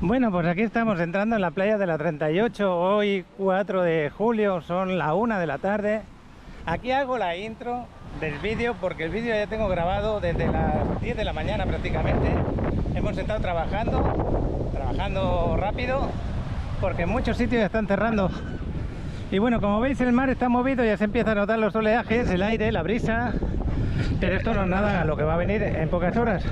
Bueno, pues aquí estamos entrando en la playa de la 38, hoy 4 de julio, son la 1 de la tarde. Aquí hago la intro del vídeo porque el vídeo ya tengo grabado desde las 10 de la mañana prácticamente. Hemos estado trabajando rápido porque muchos sitios ya están cerrando. Y bueno, como veis el mar está movido, ya se empieza a notar los oleajes, el aire, la brisa. Pero esto no es nada a lo que va a venir en pocas horas.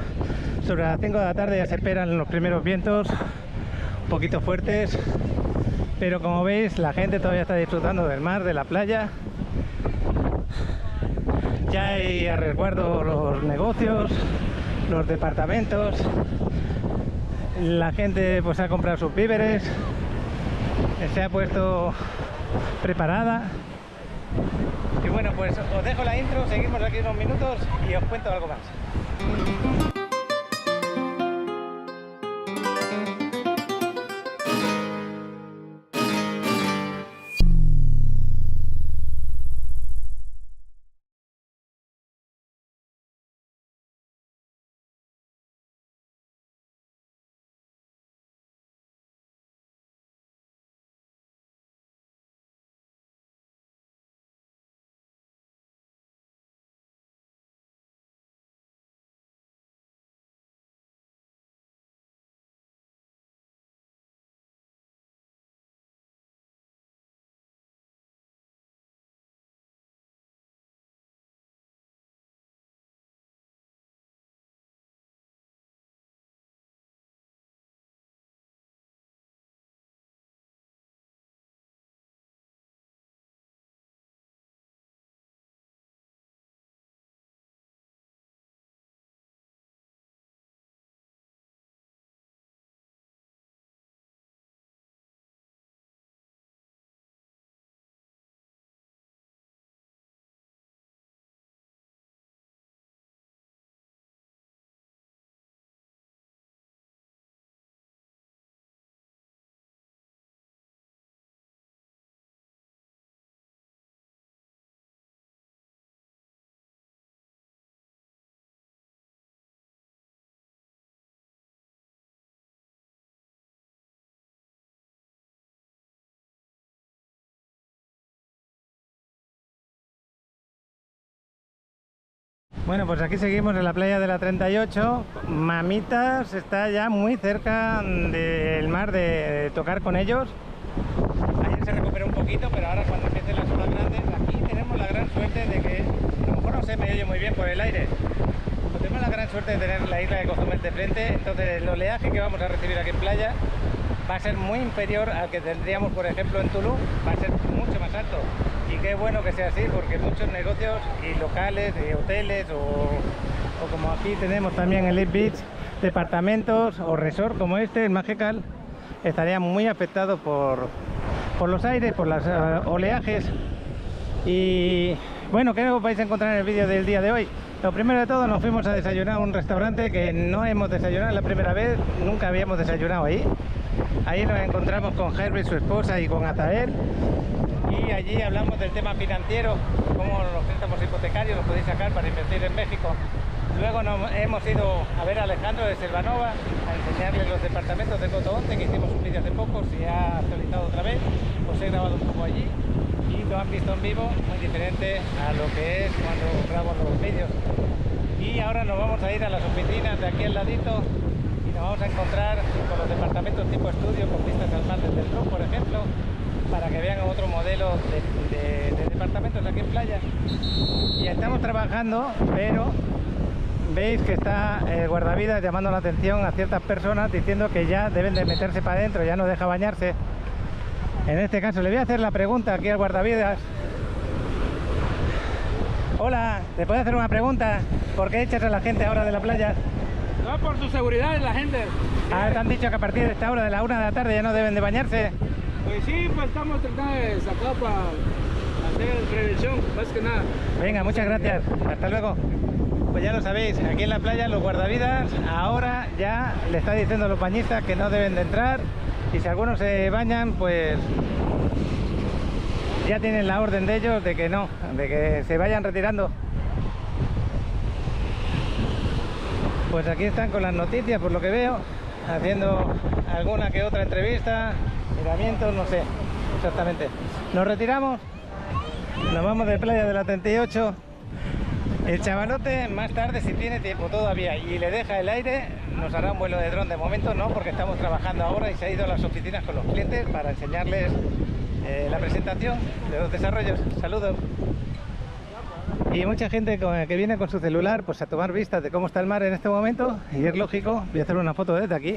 Sobre las 5 de la tarde ya se esperan los primeros vientos, un poquito fuertes, pero como veis la gente todavía está disfrutando del mar, de la playa. Ya hay a resguardo los negocios, los departamentos, la gente pues ha comprado sus víveres, se ha puesto preparada. Y bueno, pues os dejo la intro, seguimos aquí unos minutos y os cuento algo más. Bueno, pues aquí seguimos en la playa de la 38. Mamitas está ya muy cerca del mar de tocar con ellos. Ayer se recuperó un poquito, pero ahora cuando empiecen las olas grandes, aquí tenemos la gran suerte de que, a lo mejor no se me oye muy bien por el aire, pero tenemos la gran suerte de tener la isla de Cozumel de frente, entonces el oleaje que vamos a recibir aquí en playa va a ser muy inferior al que tendríamos, por ejemplo, en Tulum, va a ser mucho más alto. Y qué bueno que sea así, porque muchos negocios y locales y hoteles o como aquí tenemos también el Elite Beach, departamentos o resort como este, el Magical, estarían muy afectados por los aires, por los oleajes. Y bueno, ¿qué os vais a encontrar en el vídeo del día de hoy? Lo primero de todo, nos fuimos a desayunar a un restaurante que no hemos desayunado la primera vez, nunca habíamos desayunado ahí. Ahí nos encontramos con Herbie, su esposa, y con Azael. Y allí hablamos del tema financiero, cómo los préstamos hipotecarios los podéis sacar para invertir en México. Luego hemos ido a ver a Alejandro de Selvanova, a enseñarles los departamentos de Coto 11, que hicimos un vídeo hace poco, se ha actualizado otra vez, os he grabado un poco allí y lo han visto en vivo, muy diferente a lo que es cuando grabo los vídeos. Y ahora nos vamos a ir a las oficinas de aquí al ladito y nos vamos a encontrar con los departamentos tipo estudio, con vistas al mar desde el Tron, por ejemplo, para que vean otro modelo de departamentos aquí en playa. Y estamos trabajando, pero veis que está el guardavidas llamando la atención a ciertas personas diciendo que ya deben de meterse para adentro, ya no deja bañarse. En este caso le voy a hacer la pregunta aquí al guardavidas. Hola, ¿te puedo hacer una pregunta? ¿Por qué echas a la gente ahora de la playa? No, por su seguridad de la gente. Ah, te han dicho que a partir de esta hora de la 1 de la tarde ya no deben de bañarse. Pues sí, pues estamos tratando de sacar para hacer prevención, más que nada. Venga, muchas gracias. Hasta luego. Pues ya lo sabéis, aquí en la playa los guardavidas ahora ya le está diciendo a los bañistas que no deben de entrar, y si algunos se bañan, pues ya tienen la orden de ellos de que no, de que se vayan retirando. Pues aquí están con las noticias, por lo que veo. haciendo alguna que otra entrevista, miramientos, no sé exactamente. Nos retiramos, nos vamos de Playa de la 38. El chavalote más tarde, si tiene tiempo todavía y le deja el aire, nos hará un vuelo de dron. De momento no, porque estamos trabajando ahora y se ha ido a las oficinas con los clientes para enseñarles la presentación de los desarrollos. Saludos. Y mucha gente que viene con su celular pues a tomar vistas de cómo está el mar en este momento, y es lógico. Voy a hacer una foto desde aquí.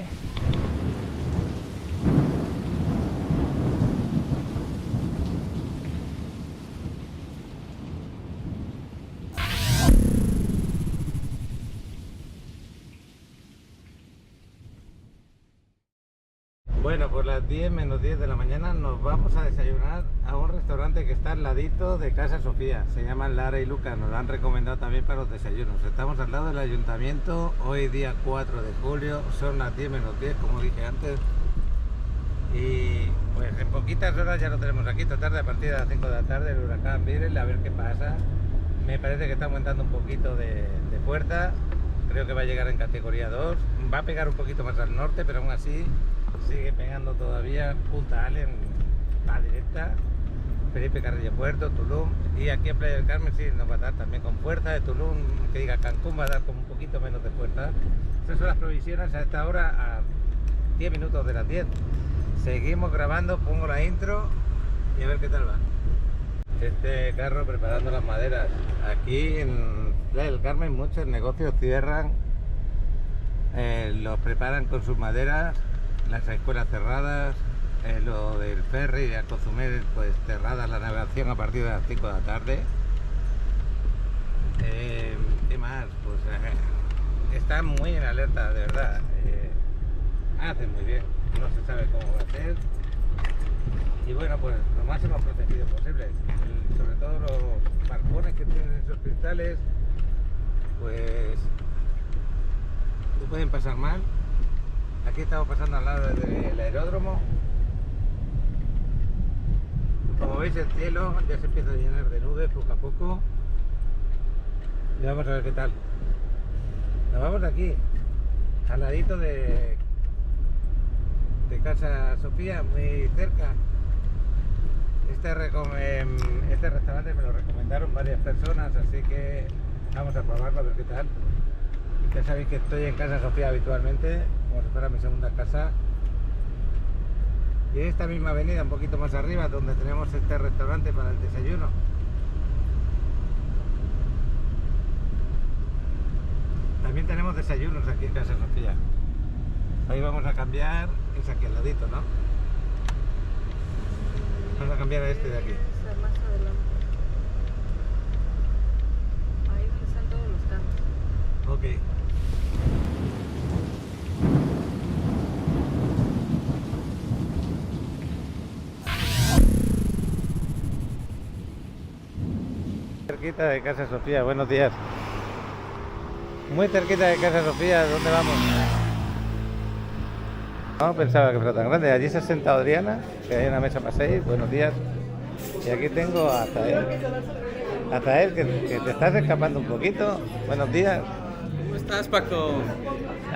Bueno, por las 10 menos 10 de la mañana nos vamos a desayunar a un restaurante que está al ladito de Casa Sofía. Se llaman Lara y Luca, nos lo han recomendado también para los desayunos. Estamos al lado del ayuntamiento, hoy día 4 de julio, son las 10 menos 10, como dije antes. Y pues en poquitas horas ya lo tenemos aquí. Esta tarde, a partir de las 5 de la tarde, el huracán Beryl, a ver qué pasa. Me parece que está aumentando un poquito de fuerza, creo que va a llegar en categoría 2, va a pegar un poquito más al norte, pero aún así sigue pegando todavía. Punta Allen va directa, Felipe Carrillo Puerto, Tulum, y aquí en Playa del Carmen sí nos va a dar también con fuerza. De Tulum, que diga Cancún, va a dar con un poquito menos de fuerza. Estas son las provisiones a esta hora, a 10 minutos de las 10. Seguimos grabando, pongo la intro y a ver qué tal va. Este carro preparando las maderas. Aquí en Playa del Carmen muchos negocios cierran, los preparan con sus maderas. Las escuelas cerradas, lo del ferry a Cozumel, pues cerrada la navegación a partir de las 5 de la tarde. ¿Qué más? Pues están muy en alerta, de verdad. Hacen muy bien, no se sabe cómo va a ser. Y bueno, pues lo máximo protegido posible. Sobre todo los balcones que tienen esos cristales, pues se pueden pasar mal. Aquí estamos pasando al lado del aeródromo. Como veis, el cielo ya se empieza a llenar de nubes poco a poco. Y vamos a ver qué tal. Nos vamos de aquí, al ladito de Casa Sofía, muy cerca. Este restaurante me lo recomendaron varias personas, así que vamos a probarlo a ver qué tal. Ya sabéis que estoy en Casa Sofía habitualmente, como si fuera mi segunda casa. Y en esta misma avenida, un poquito más arriba, donde tenemos este restaurante para el desayuno. También tenemos desayunos aquí en Casa Sofía. Ahí vamos a cambiar, es aquí al ladito, ¿no? Vamos a cambiar a este de aquí. Más adelante. Ahí están todos los carros. Ok. Cerquita de Casa Sofía, buenos días. Muy cerquita de Casa Sofía, ¿dónde vamos? No pensaba que fuera tan grande. Allí se ha sentado Adriana, que hay una mesa para 6. Buenos días. Y aquí tengo a Azael. Azael, que te estás escapando un poquito. Buenos días. ¿Cómo estás, Paco?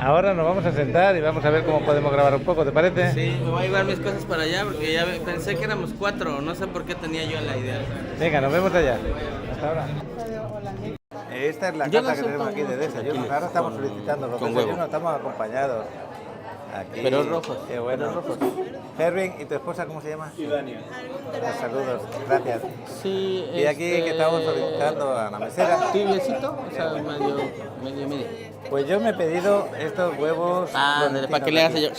Ahora nos vamos a sentar y vamos a ver cómo podemos grabar un poco, ¿te parece? Sí, me voy a llevar mis cosas para allá porque ya pensé que éramos 4. No sé por qué tenía yo la idea. Venga, nos vemos allá. Hasta ahora. Esta es la Yo casa no que tenemos soy aquí de desayunos. Ahora estamos solicitando los Con desayunos, huevo. estamos acompañados. Aquí. Pero rojos. Qué bueno. Pero rojos. Hervin, ¿y tu esposa cómo se llama? Ivania. Saludos, gracias. Sí, Y aquí que estamos solicitando a la mesera. ¿Tibiecito? O sea, medio. Pues yo me he pedido estos huevos. Para que le hagas yo.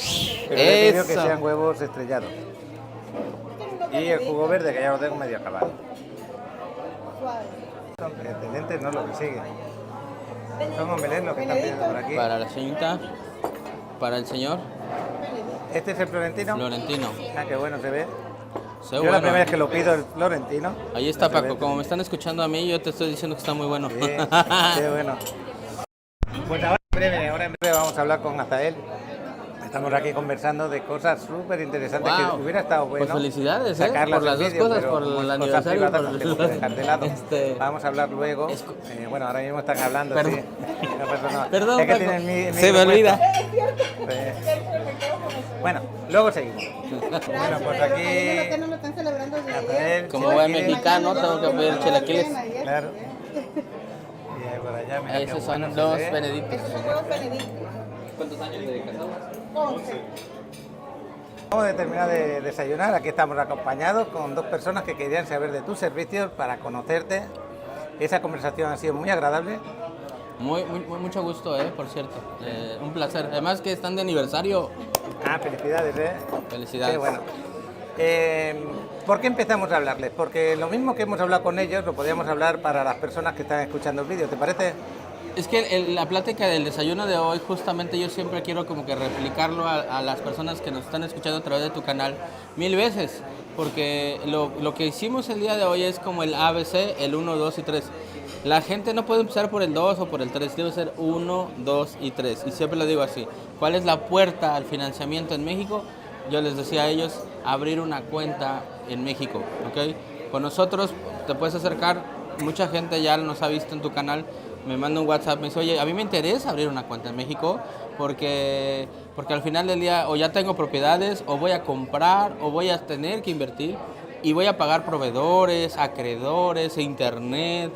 Pero he pedido que Eso. sean huevos estrellados. Y el jugo verde, que ya lo tengo medio acabado. El teniente no lo que sigue. Son omelets lo que están pidiendo por aquí. Para la señorita, para el señor ¿Este es el florentino? Florentino. Ah, qué bueno se ve. Se Yo ve la bueno. primera vez que lo pido el florentino. Ahí está, Se ve. Paco. Como me están escuchando a mí, yo te estoy diciendo que está muy bueno. Sí, qué bueno. Pues ahora en breve vamos a hablar con Azael. Estamos aquí conversando de cosas súper interesantes Wow. que hubiera estado bueno. Pues felicidades, sacarlas por las en dos vídeo, cosas, pero por como el es cosas aniversario y privadas, por las tengo que dejar de lado. Vamos a hablar luego. Bueno, ahora mismo están hablando. Perdón. Sí. No pasa nada. Perdón, es que Paco. tienen mi Se me olvida. puesto. Bueno, luego seguimos. Bueno, pues aquí... no lo están celebrando desde Rafael, Como buen chilaquiles. mexicano, tengo que pedir chilaquiles. Claro. Y ahí por allá, mira qué Esos bueno son se los ve. benedictos. Esos son huevos benedictos. ¿Cuántos años de casados? 11. Acabamos de terminar de desayunar, aquí estamos acompañados con dos personas que querían saber de tus servicios para conocerte. Esa conversación ha sido muy agradable. Mucho gusto, por cierto. Un placer. Además que están de aniversario. Ah, felicidades, ¿eh? Felicidades. Qué bueno. ¿Por qué empezamos a hablarles? Porque lo mismo que hemos hablado con ellos, lo podríamos hablar para las personas que están escuchando el vídeo, ¿te parece? Es que la plática del desayuno de hoy, justamente yo siempre quiero como que replicarlo a las personas que nos están escuchando a través de tu canal 1000 veces. Porque lo que hicimos el día de hoy es como el ABC, el 1, 2 y 3. La gente no puede empezar por el 2 o por el 3, debe ser 1, 2 y 3. Y siempre lo digo así. ¿Cuál es la puerta al financiamiento en México? Yo les decía a ellos, abrir una cuenta en México, ¿ok? Con nosotros te puedes acercar, mucha gente ya nos ha visto en tu canal, me manda un WhatsApp, me dice, oye, a mí me interesa abrir una cuenta en México porque al final del día o ya tengo propiedades, o voy a comprar, o voy a tener que invertir, y voy a pagar proveedores, acreedores, internet,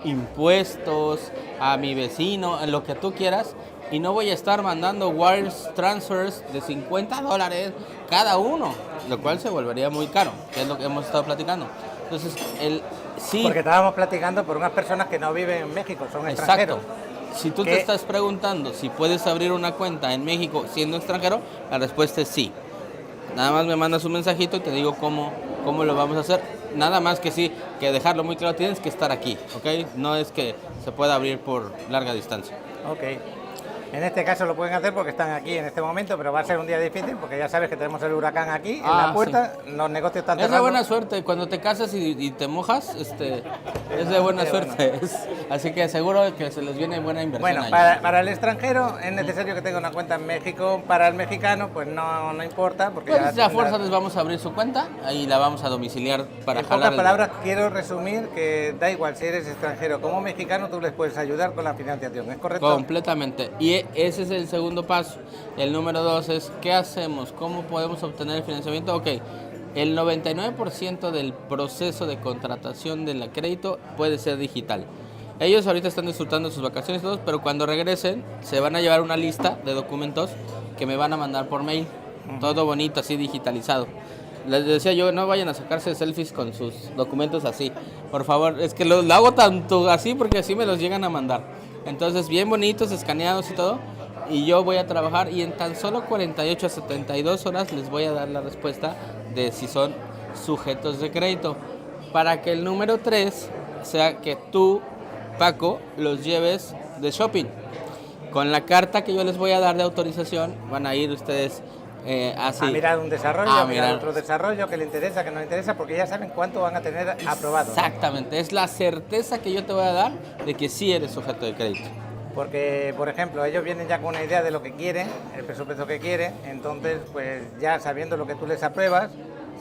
impuestos, a mi vecino, en lo que tú quieras, y no voy a estar mandando wires transfers de $50 cada uno, lo cual se volvería muy caro, que es lo que hemos estado platicando. Entonces, sí. Porque estábamos platicando por unas personas que no viven en México, son Exacto. extranjeros. Si tú te estás preguntando si puedes abrir una cuenta en México siendo extranjero, la respuesta es sí. Nada más me mandas un mensajito y te digo cómo lo vamos a hacer. Nada más que sí, que dejarlo muy claro, tienes que estar aquí, ¿ok? No es que se pueda abrir por larga distancia. Ok. En este caso lo pueden hacer porque están aquí en este momento, pero va a ser un día difícil porque ya sabes que tenemos el huracán aquí en la puerta, sí. Los negocios están cerrados. Es de buena cerrando. suerte, cuando te casas y te mojas, es de buena suerte. Así que seguro que se les viene buena inversión. Bueno, para el extranjero es necesario que tenga una cuenta en México, para el mexicano pues no importa. Porque pues ya a fuerza les vamos a abrir su cuenta y la vamos a domiciliar para jalar. En pocas palabras quiero resumir que da igual si eres extranjero como mexicano, tú les puedes ayudar con la financiación, ¿es correcto? Completamente. Y ese es el segundo paso. El número 2 es, ¿qué hacemos? ¿Cómo podemos obtener el financiamiento? Ok, el 99% del proceso de contratación del crédito puede ser digital. Ellos ahorita están disfrutando sus vacaciones y todo, pero cuando regresen se van a llevar una lista de documentos que me van a mandar por mail. Todo bonito, así digitalizado. Les decía yo, no vayan a sacarse selfies con sus documentos así. Por favor, es que lo hago tanto así porque así me los llegan a mandar. Entonces, bien bonitos, escaneados y todo. Y yo voy a trabajar y en tan solo 48 a 72 horas les voy a dar la respuesta de si son sujetos de crédito. Para que el número 3 sea que tú, Paco, los lleves de shopping. Con la carta que yo les voy a dar de autorización, van a ir ustedes así. A mirar un desarrollo, a mirar otro desarrollo que le interesa, que no le interesa, porque ya saben cuánto van a tener aprobado. Exactamente, ¿no? Es la certeza que yo te voy a dar de que sí eres sujeto de crédito. Porque, por ejemplo, ellos vienen ya con una idea de lo que quieren, el presupuesto que quieren, entonces, pues ya sabiendo lo que tú les apruebas,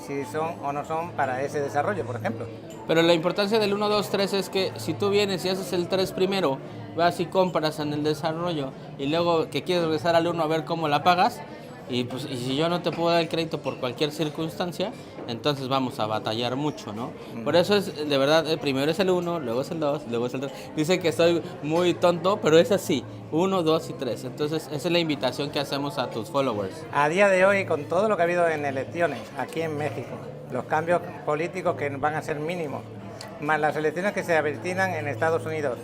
si son o no son para ese desarrollo, por ejemplo. Pero la importancia del 1, 2, 3 es que si tú vienes y haces el 3 primero, vas y compras en el desarrollo y luego que quieres regresar al 1 a ver cómo la pagas, y si yo no te puedo dar el crédito por cualquier circunstancia, entonces vamos a batallar mucho, ¿no? Por eso es, de verdad, primero es el 1, luego es el 2, luego es el 3. Dicen que soy muy tonto, pero es así, 1, 2 y 3. Entonces esa es la invitación que hacemos a tus followers. A día de hoy, con todo lo que ha habido en elecciones aquí en México, los cambios políticos que van a ser mínimos, más las elecciones que se avecinan en Estados Unidos,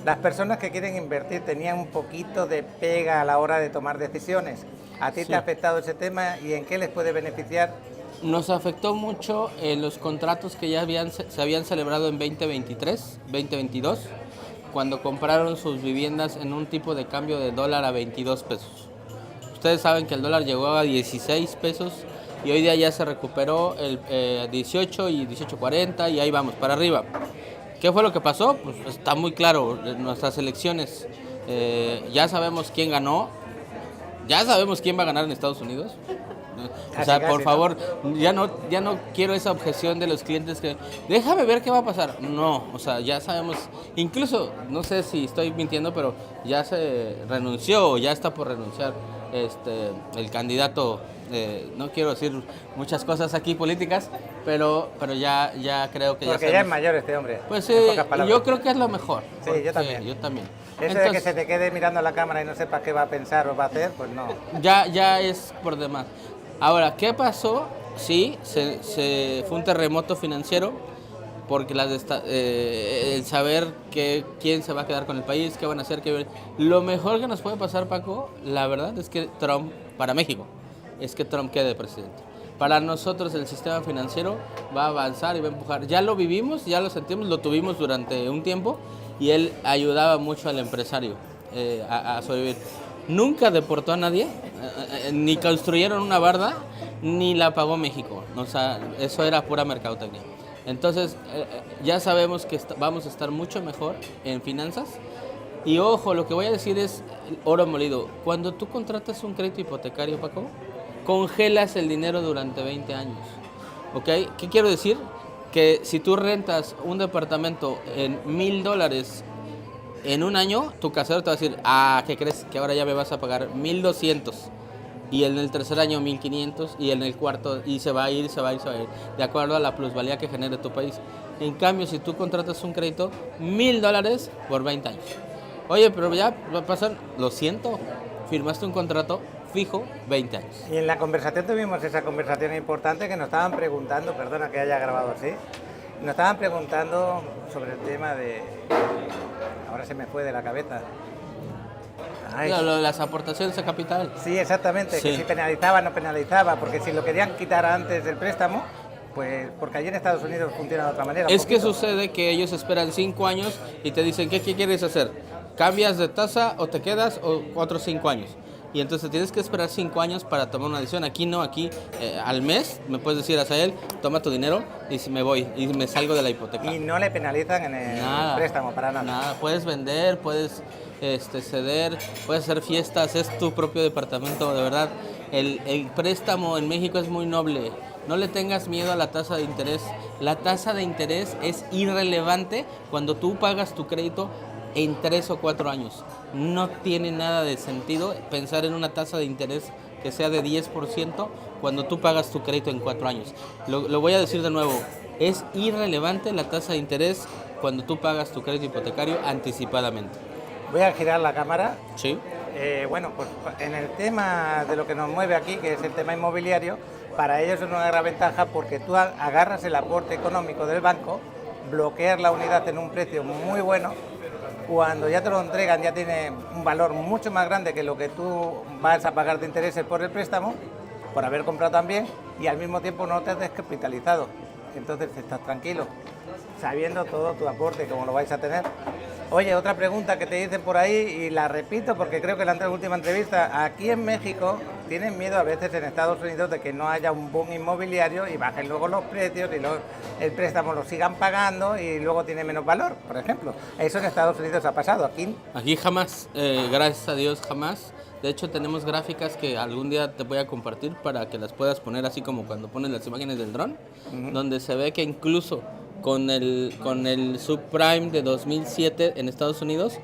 las personas que quieren invertir tenían un poquito de pega a la hora de tomar decisiones. ¿A ti te ha afectado ese tema y en qué les puede beneficiar? Nos afectó mucho los contratos que ya se habían celebrado en 2023, 2022, cuando compraron sus viviendas en un tipo de cambio de dólar a 22 pesos. Ustedes saben que el dólar llegó a 16 pesos y hoy día ya se recuperó el 18 y 18.40 y ahí vamos, para arriba. ¿Qué fue lo que pasó? Pues está muy claro, en nuestras elecciones ya sabemos quién ganó, ya sabemos quién va a ganar en Estados Unidos. O sea, por favor, ya no quiero esa objeción de los clientes que déjame ver qué va a pasar. No, o sea, ya sabemos, incluso, no sé si estoy mintiendo, pero ya se renunció o ya está por renunciar el candidato, no quiero decir muchas cosas aquí políticas, pero ya creo que Porque ya ya es sabemos. mayor este hombre. Pues sí, en pocas palabras. yo creo que es lo mejor. Sí, yo también. Yo también. Eso de que Entonces, se te quede mirando a la cámara y no sepas qué va a pensar o va a hacer, pues no. ya es por demás. Ahora, ¿qué pasó? Sí, fue un terremoto financiero, porque el saber quién se va a quedar con el país, qué van a hacer, lo mejor que nos puede pasar, Paco, la verdad es que Trump, para México, es que Trump quede presidente. Para nosotros el sistema financiero va a avanzar y va a empujar. Ya lo vivimos, ya lo sentimos, lo tuvimos durante un tiempo y él ayudaba mucho al empresario a sobrevivir. Nunca deportó a nadie, ni construyeron una barda, ni la pagó México. O sea, eso era pura mercadotecnia. Entonces, ya sabemos que vamos a estar mucho mejor en finanzas. Y ojo, lo que voy a decir es oro molido. Cuando tú contratas un crédito hipotecario, Paco, congelas el dinero durante 20 años. ¿Ok? ¿Qué quiero decir? Que si tú rentas un departamento en $1,000 en un año, tu casero te va a decir, ¿qué crees? Que ahora ya me vas a pagar 1,200. Y en el tercer año 1,500 y en el cuarto, y se va a ir, de acuerdo a la plusvalía que genere tu país. En cambio, si tú contratas un crédito, $1,000 por 20 años. Oye, pero ya va a pasar, lo siento, firmaste un contrato fijo 20 años. Y en la conversación tuvimos esa conversación importante que nos estaban preguntando, perdona que haya grabado así, nos estaban preguntando sobre el tema de... Ahora se me fue de la cabeza. Ay. Las aportaciones a capital. Sí, exactamente, Sí. que si penalizaba o no penalizaba, porque si lo querían quitar antes del préstamo, pues porque allí en Estados Unidos funciona de otra manera. Es que sucede que ellos esperan 5 años y te dicen, ¿qué quieres hacer? ¿Cambias de tasa o te quedas o otros 5 años? Y entonces tienes que esperar 5 años para tomar una decisión. Aquí no, al mes me puedes decir a él, toma tu dinero y si me voy y me salgo de la hipoteca. Y no le penalizan en el préstamo para nada. Nada, puedes vender, puedes ceder, puedes hacer fiestas, es tu propio departamento, de verdad. El préstamo en México es muy noble. No le tengas miedo a la tasa de interés. La tasa de interés es irrelevante cuando tú pagas tu crédito en 3 o 4 años. No tiene nada de sentido pensar en una tasa de interés que sea de 10% cuando tú pagas tu crédito en 4 años. Lo voy a decir de nuevo, es irrelevante la tasa de interés cuando tú pagas tu crédito hipotecario anticipadamente. Voy a girar la cámara. ¿Sí? Bueno, pues en el tema de lo que nos mueve aquí, que es el tema inmobiliario, para ellos es una gran ventaja porque tú agarras el aporte económico del banco, bloqueas la unidad en un precio muy bueno. Cuando ya te lo entregan ya tiene un valor mucho más grande que lo que tú vas a pagar de intereses por el préstamo, por haber comprado también, y al mismo tiempo no te has descapitalizado. Entonces estás tranquilo, sabiendo todo tu aporte, como lo vais a tener. Oye, otra pregunta que te dicen por ahí, y la repito porque creo que en la última entrevista, aquí en México tienen miedo a veces en Estados Unidos de que no haya un boom inmobiliario y bajen luego los precios y el préstamo lo sigan pagando y luego tiene menos valor, por ejemplo. Eso en Estados Unidos ha pasado, Aquí jamás, gracias a Dios jamás. De hecho tenemos gráficas que algún día te voy a compartir para que las puedas poner así como cuando pones las imágenes del dron, donde se ve que incluso con el subprime de 2007 en Estados Unidos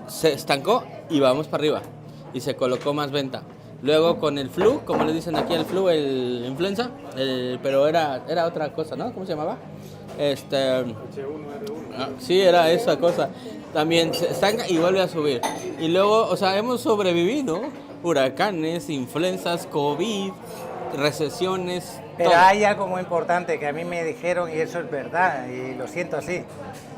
se estancó y vamos para arriba y se colocó más venta. Luego con el flu, como le dicen aquí al flu, el influenza, pero era otra cosa, ¿no? ¿Cómo se llamaba? Sí, era esa cosa. También se estanca y vuelve a subir. Y luego, o sea, hemos sobrevivido huracanes, influencias, COVID, recesiones. Pero todo. hay algo muy importante que a mí me dijeron, y eso es verdad, y lo siento así,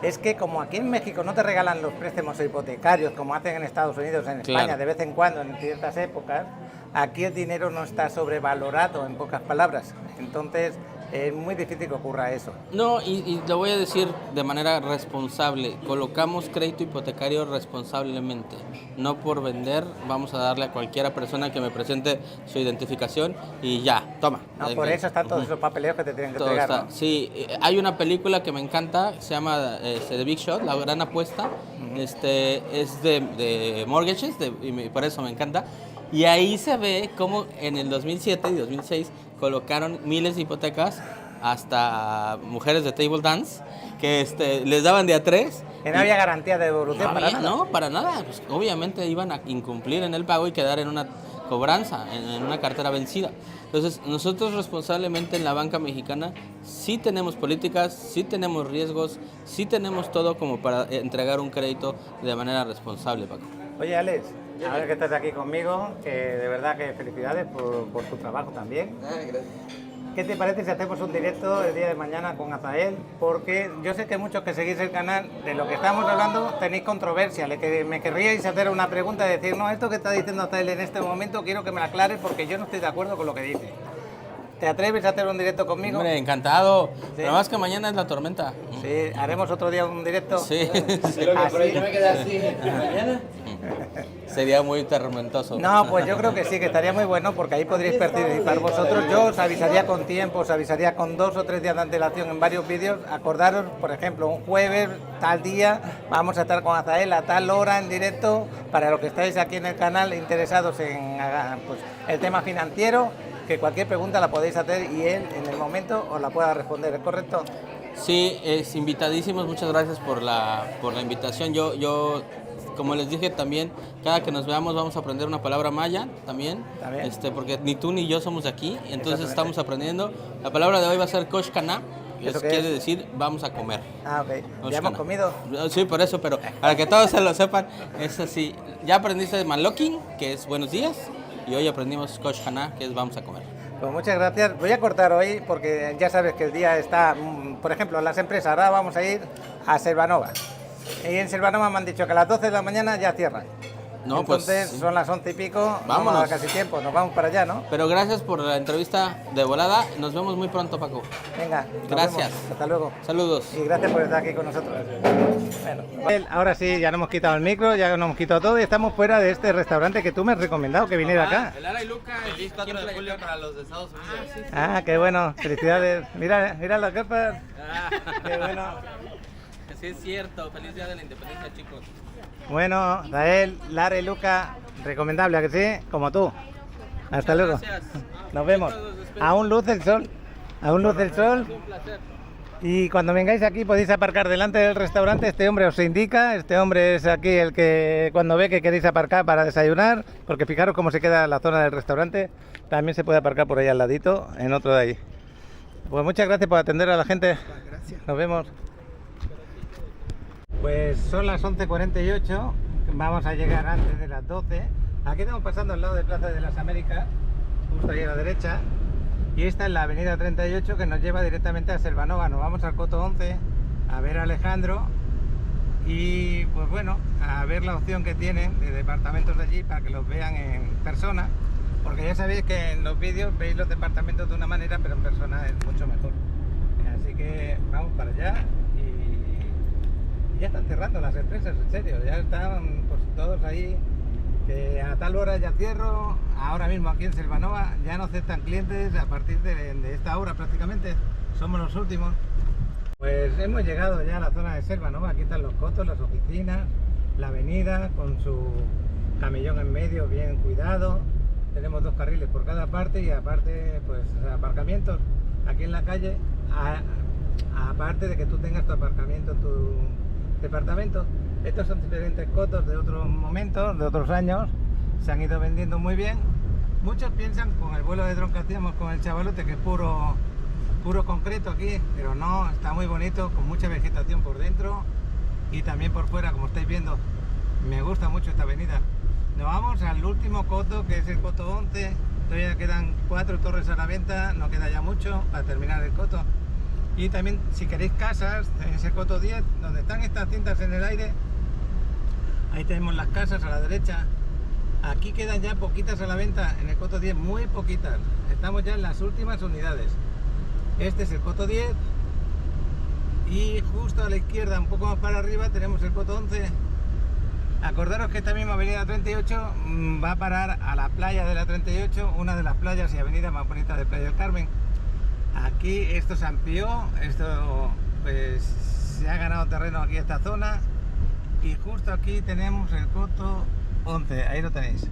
es que como aquí en México no te regalan los préstamos hipotecarios como hacen en Estados Unidos, en España, Claro. de vez en cuando, en ciertas épocas, aquí el dinero no está sobrevalorado, en pocas palabras. Entonces es muy difícil que ocurra eso. No, y lo voy a decir de manera responsable. Colocamos crédito hipotecario responsablemente. No por vender, vamos a darle a cualquiera persona que me presente su identificación y ya, toma. No, por eso están todos esos papeleos que te tienen que Todo entregar, está. ¿no? Sí, hay una película que me encanta, se llama The Big Shot, La Gran Apuesta. Es de mortgages, y por eso me encanta. Y ahí se ve cómo en el 2007 y 2006 colocaron miles de hipotecas hasta mujeres de table dance, que les daban de a 3. Que no había garantía de devolución para nada. No, para nada. Pues, obviamente iban a incumplir en el pago y quedar en una cobranza, en una cartera vencida. Entonces, nosotros responsablemente en la banca mexicana sí tenemos políticas, sí tenemos riesgos, sí tenemos todo como para entregar un crédito de manera responsable, Paco. Oye, Alex, ahora que estás aquí conmigo, que de verdad que felicidades por tu trabajo también. Gracias. ¿Qué te parece si hacemos un directo el día de mañana con Azael? Porque yo sé que muchos que seguís el canal, de lo que estamos hablando, tenéis controversia. Me querríais hacer una pregunta y decir, no, esto que está diciendo Azael en este momento, quiero que me lo aclares porque yo no estoy de acuerdo con lo que dice. ¿Te atreves a hacer un directo conmigo? Hombre, encantado. Sí. Pero más que mañana es la tormenta. Sí, haremos otro día un directo. Sí. Así. me quedé así. ¿Mañana? Sería muy tormentoso. No, pues yo creo que sí, que estaría muy bueno porque ahí podríais participar vosotros. Yo os avisaría con tiempo, os avisaría con 2 o 3 días de antelación en varios vídeos. Acordaros, por ejemplo, un jueves, tal día, vamos a estar con Azael a tal hora en directo. Para los que estáis aquí en el canal interesados en pues, el tema financiero, que cualquier pregunta la podéis hacer y él en el momento os la pueda responder, ¿es correcto? Sí, es invitadísimos. Muchas gracias por la invitación. Yo como les dije también, cada que nos veamos vamos a aprender una palabra maya también. Porque ni tú ni yo somos de aquí, entonces estamos aprendiendo. La palabra de hoy va a ser koshkana, que quiere decir vamos a comer. Ah, ok. ¿Ya hemos comido? Sí, por eso, pero para que todos se lo sepan, es así. Ya aprendiste malokin, que es buenos días, y hoy aprendimos koshkana, que es vamos a comer. Pues muchas gracias. Voy a cortar hoy porque ya sabes que el día está, por ejemplo, las empresas. Ahora vamos a ir a Selvanova. Y en Selvanova me han dicho que a las 12 de la mañana ya cierran. No, entonces pues, son las 11 y pico, vámonos. vamos a casi tiempo, nos vamos para allá, ¿no? Pero gracias por la entrevista de volada. Nos vemos muy pronto, Paco. Venga, gracias. Vemos. Hasta luego. Saludos. Y gracias por estar aquí con nosotros. Bueno, ahora sí, ya nos hemos quitado el micro, ya nos hemos quitado todo y estamos fuera de este restaurante que tú me has recomendado que viniera acá. El Lara y Luca, feliz 4 de julio para los de Estados Unidos. Ah, qué bueno, felicidades. Mira las gafas. Qué bueno. Sí, es cierto. Feliz día de la independencia, chicos. Bueno, Rael, Lara y Luca, recomendable, ¿a que sí? Como tú. Hasta luego. Gracias. Nos vemos. Aún luce el sol. Aún luce el sol. Un placer. Y cuando vengáis aquí podéis aparcar delante del restaurante. Este hombre os indica. Este hombre es aquí el que cuando ve que queréis aparcar para desayunar. Porque fijaros cómo se queda la zona del restaurante. También se puede aparcar por ahí al ladito, en otro de ahí. Pues muchas gracias por atender a la gente. Gracias. Nos vemos. Pues son las 11:48, vamos a llegar antes de las 12. Aquí estamos pasando al lado de Plaza de las Américas, justo ahí a la derecha. Y esta es la avenida 38 que nos lleva directamente a Selvanova. Nos vamos al Coto 11 a ver a Alejandro y pues bueno, a ver la opción que tienen de departamentos de allí para que los vean en persona. Porque ya sabéis que en los vídeos veis los departamentos de una manera, pero en persona es mucho mejor. Así que vamos para allá. Ya están cerrando las empresas, en serio, ya están pues, todos ahí, que a tal hora ya cierro. Ahora mismo aquí en Selvanova ya no aceptan clientes a partir de esta hora prácticamente, somos los últimos. Pues hemos llegado ya a la zona de Selvanova, aquí están los cotos, las oficinas, la avenida con su camellón en medio bien cuidado. Tenemos 2 carriles por cada parte y aparte pues aparcamientos aquí en la calle, aparte de que tú tengas tu aparcamiento en tu departamento. Estos son diferentes cotos de otros momentos, de otros años, se han ido vendiendo muy bien. Muchos piensan con el vuelo de dron que hacíamos con el chavalote que es puro concreto aquí, pero no, está muy bonito, con mucha vegetación por dentro y también por fuera, como estáis viendo. Me gusta mucho esta avenida. Nos vamos al último coto, que es el Coto 11. Todavía quedan 4 torres a la venta, no queda ya mucho para terminar el coto. Y también, si queréis casas, tenéis el Coto 10, donde están estas cintas en el aire. Ahí tenemos las casas a la derecha. Aquí quedan ya poquitas a la venta, en el Coto 10, muy poquitas. Estamos ya en las últimas unidades. Este es el Coto 10. Y justo a la izquierda, un poco más para arriba, tenemos el Coto 11. Acordaros que esta misma avenida 38 va a parar a la playa de la 38, una de las playas y avenidas más bonitas de Playa del Carmen. Aquí esto se amplió, esto pues se ha ganado terreno aquí esta zona y justo aquí tenemos el Coto 11, ahí lo tenéis.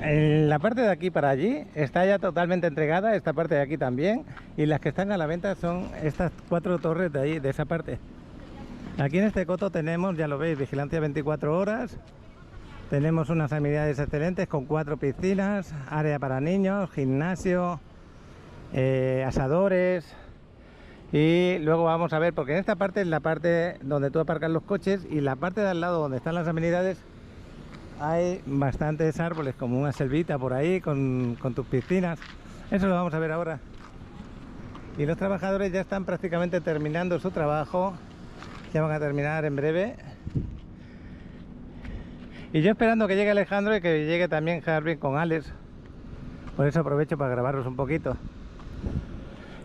En la parte de aquí para allí está ya totalmente entregada, esta parte de aquí también, y las que están a la venta son estas 4 torres de ahí, de esa parte. Aquí en este coto tenemos, ya lo veis, vigilancia 24 horas, tenemos unas amenidades excelentes con 4 piscinas, área para niños, gimnasio, asadores, y luego vamos a ver, porque en esta parte es la parte donde tú aparcas los coches, y la parte de al lado donde están las amenidades hay bastantes árboles, como una selvita por ahí con tus piscinas. Eso lo vamos a ver ahora. Y los trabajadores ya están prácticamente terminando su trabajo, ya van a terminar en breve. Y yo esperando que llegue Alejandro y que llegue también Harbin con Alex. Por eso aprovecho para grabarlos un poquito.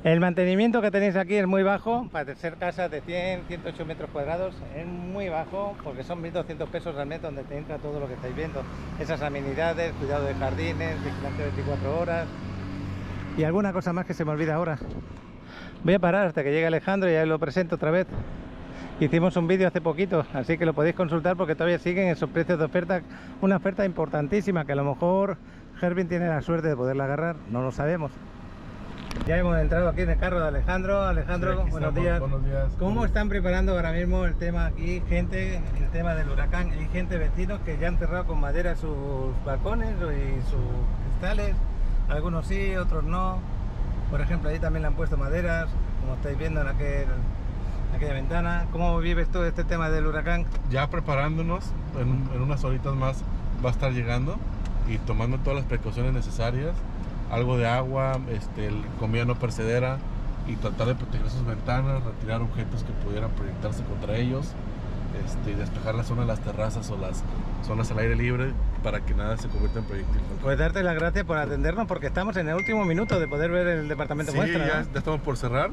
El mantenimiento que tenéis aquí es muy bajo, para ser casas de 100, 108 metros cuadrados, es muy bajo, porque son 1.200 pesos al mes donde te entra todo lo que estáis viendo. Esas amenidades, cuidado de jardines, vigilancia 24 horas y alguna cosa más que se me olvida ahora. Voy a parar hasta que llegue Alejandro y ya lo presento otra vez. Hicimos un vídeo hace poquito, así que lo podéis consultar porque todavía siguen esos precios de oferta, una oferta importantísima que a lo mejor Harbin tiene la suerte de poderla agarrar, no lo sabemos. Ya hemos entrado aquí en el carro de Alejandro. Alejandro, sí, buenos días. Buenos días. ¿Cómo están preparando ahora mismo el tema aquí, gente, el tema del huracán? Hay gente, vecinos, que ya han cerrado con madera sus balcones y sus cristales. Algunos sí, otros no. Por ejemplo, ahí también le han puesto maderas, como estáis viendo en aquella ventana. ¿Cómo vives tú este tema del huracán? Ya preparándonos, en unas horitas más va a estar llegando y tomando todas las precauciones necesarias. Algo de agua, comida no perecedera y tratar de proteger sus ventanas, retirar objetos que pudieran proyectarse contra ellos, y despejar la zona de las terrazas o las zonas al aire libre para que nada se convierta en proyectil. Pues darte las gracias por atendernos porque estamos en el último minuto de poder ver el departamento Sí, muestra, ya, ¿no? ya estamos por cerrar,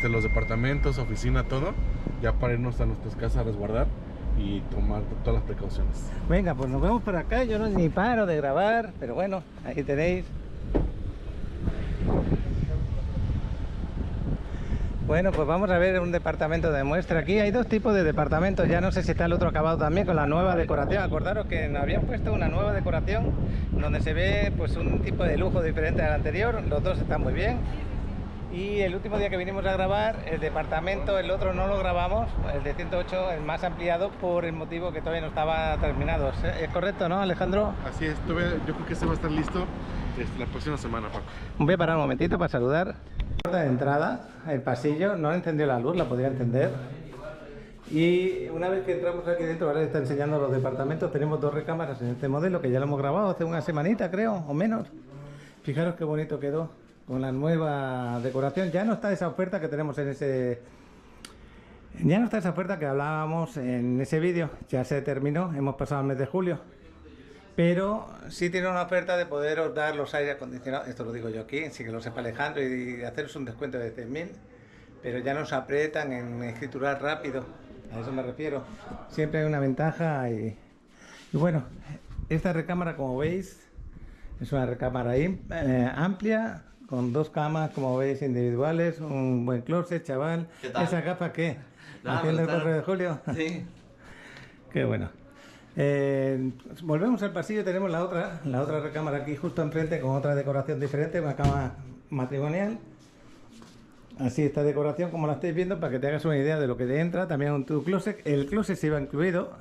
los departamentos, oficina, todo, ya para irnos a nuestras casas a resguardar y tomar todas las precauciones. Venga, pues nos vemos por acá. Yo no ni paro de grabar, pero bueno, ahí tenéis. Bueno, pues vamos a ver un departamento de muestra. Aquí hay 2 tipos de departamentos, ya no sé si está el otro acabado también con la nueva decoración. Acordaros que nos habían puesto una nueva decoración donde se ve pues un tipo de lujo diferente al anterior. Los 2 están muy bien. Y el último día que vinimos a grabar el departamento, el otro no lo grabamos, el de 108, el más ampliado, por el motivo que todavía no estaba terminado. ¿Es correcto, no, Alejandro? Así es, yo creo que ese va a estar listo la próxima semana, Paco. Voy a parar un momentito para saludar. Puerta de entrada, el pasillo, no encendió la luz, la podría encender. Y una vez que entramos aquí dentro, ahora está enseñando los departamentos, tenemos 2 recámaras en este modelo que ya lo hemos grabado hace una semanita, creo, o menos. Fijaros qué bonito quedó con la nueva decoración. Ya no está esa oferta que tenemos en ese... Ya no está esa oferta que hablábamos en ese vídeo, ya se terminó, hemos pasado el mes de julio. Pero sí tiene una oferta de poderos dar los aire acondicionados, esto lo digo yo aquí, sí que lo sepa Alejandro, y haceros un descuento de 100.000, pero ya nos aprietan en escriturar rápido, a eso me refiero. Siempre hay una ventaja y bueno, esta recámara, como veis, es una recámara ahí, amplia, con 2 camas, como veis, individuales, un buen closet, chaval. ¿Qué tal? ¿Esa gafa qué? Nada, ¿Haciendo el pues, 4 de julio? Sí. Qué bueno. Volvemos al pasillo, tenemos la otra recámara aquí justo enfrente con otra decoración diferente, una cama matrimonial. Así esta decoración como la estáis viendo, para que te hagas una idea de lo que te entra. También un tu closet, el closet se iba incluido,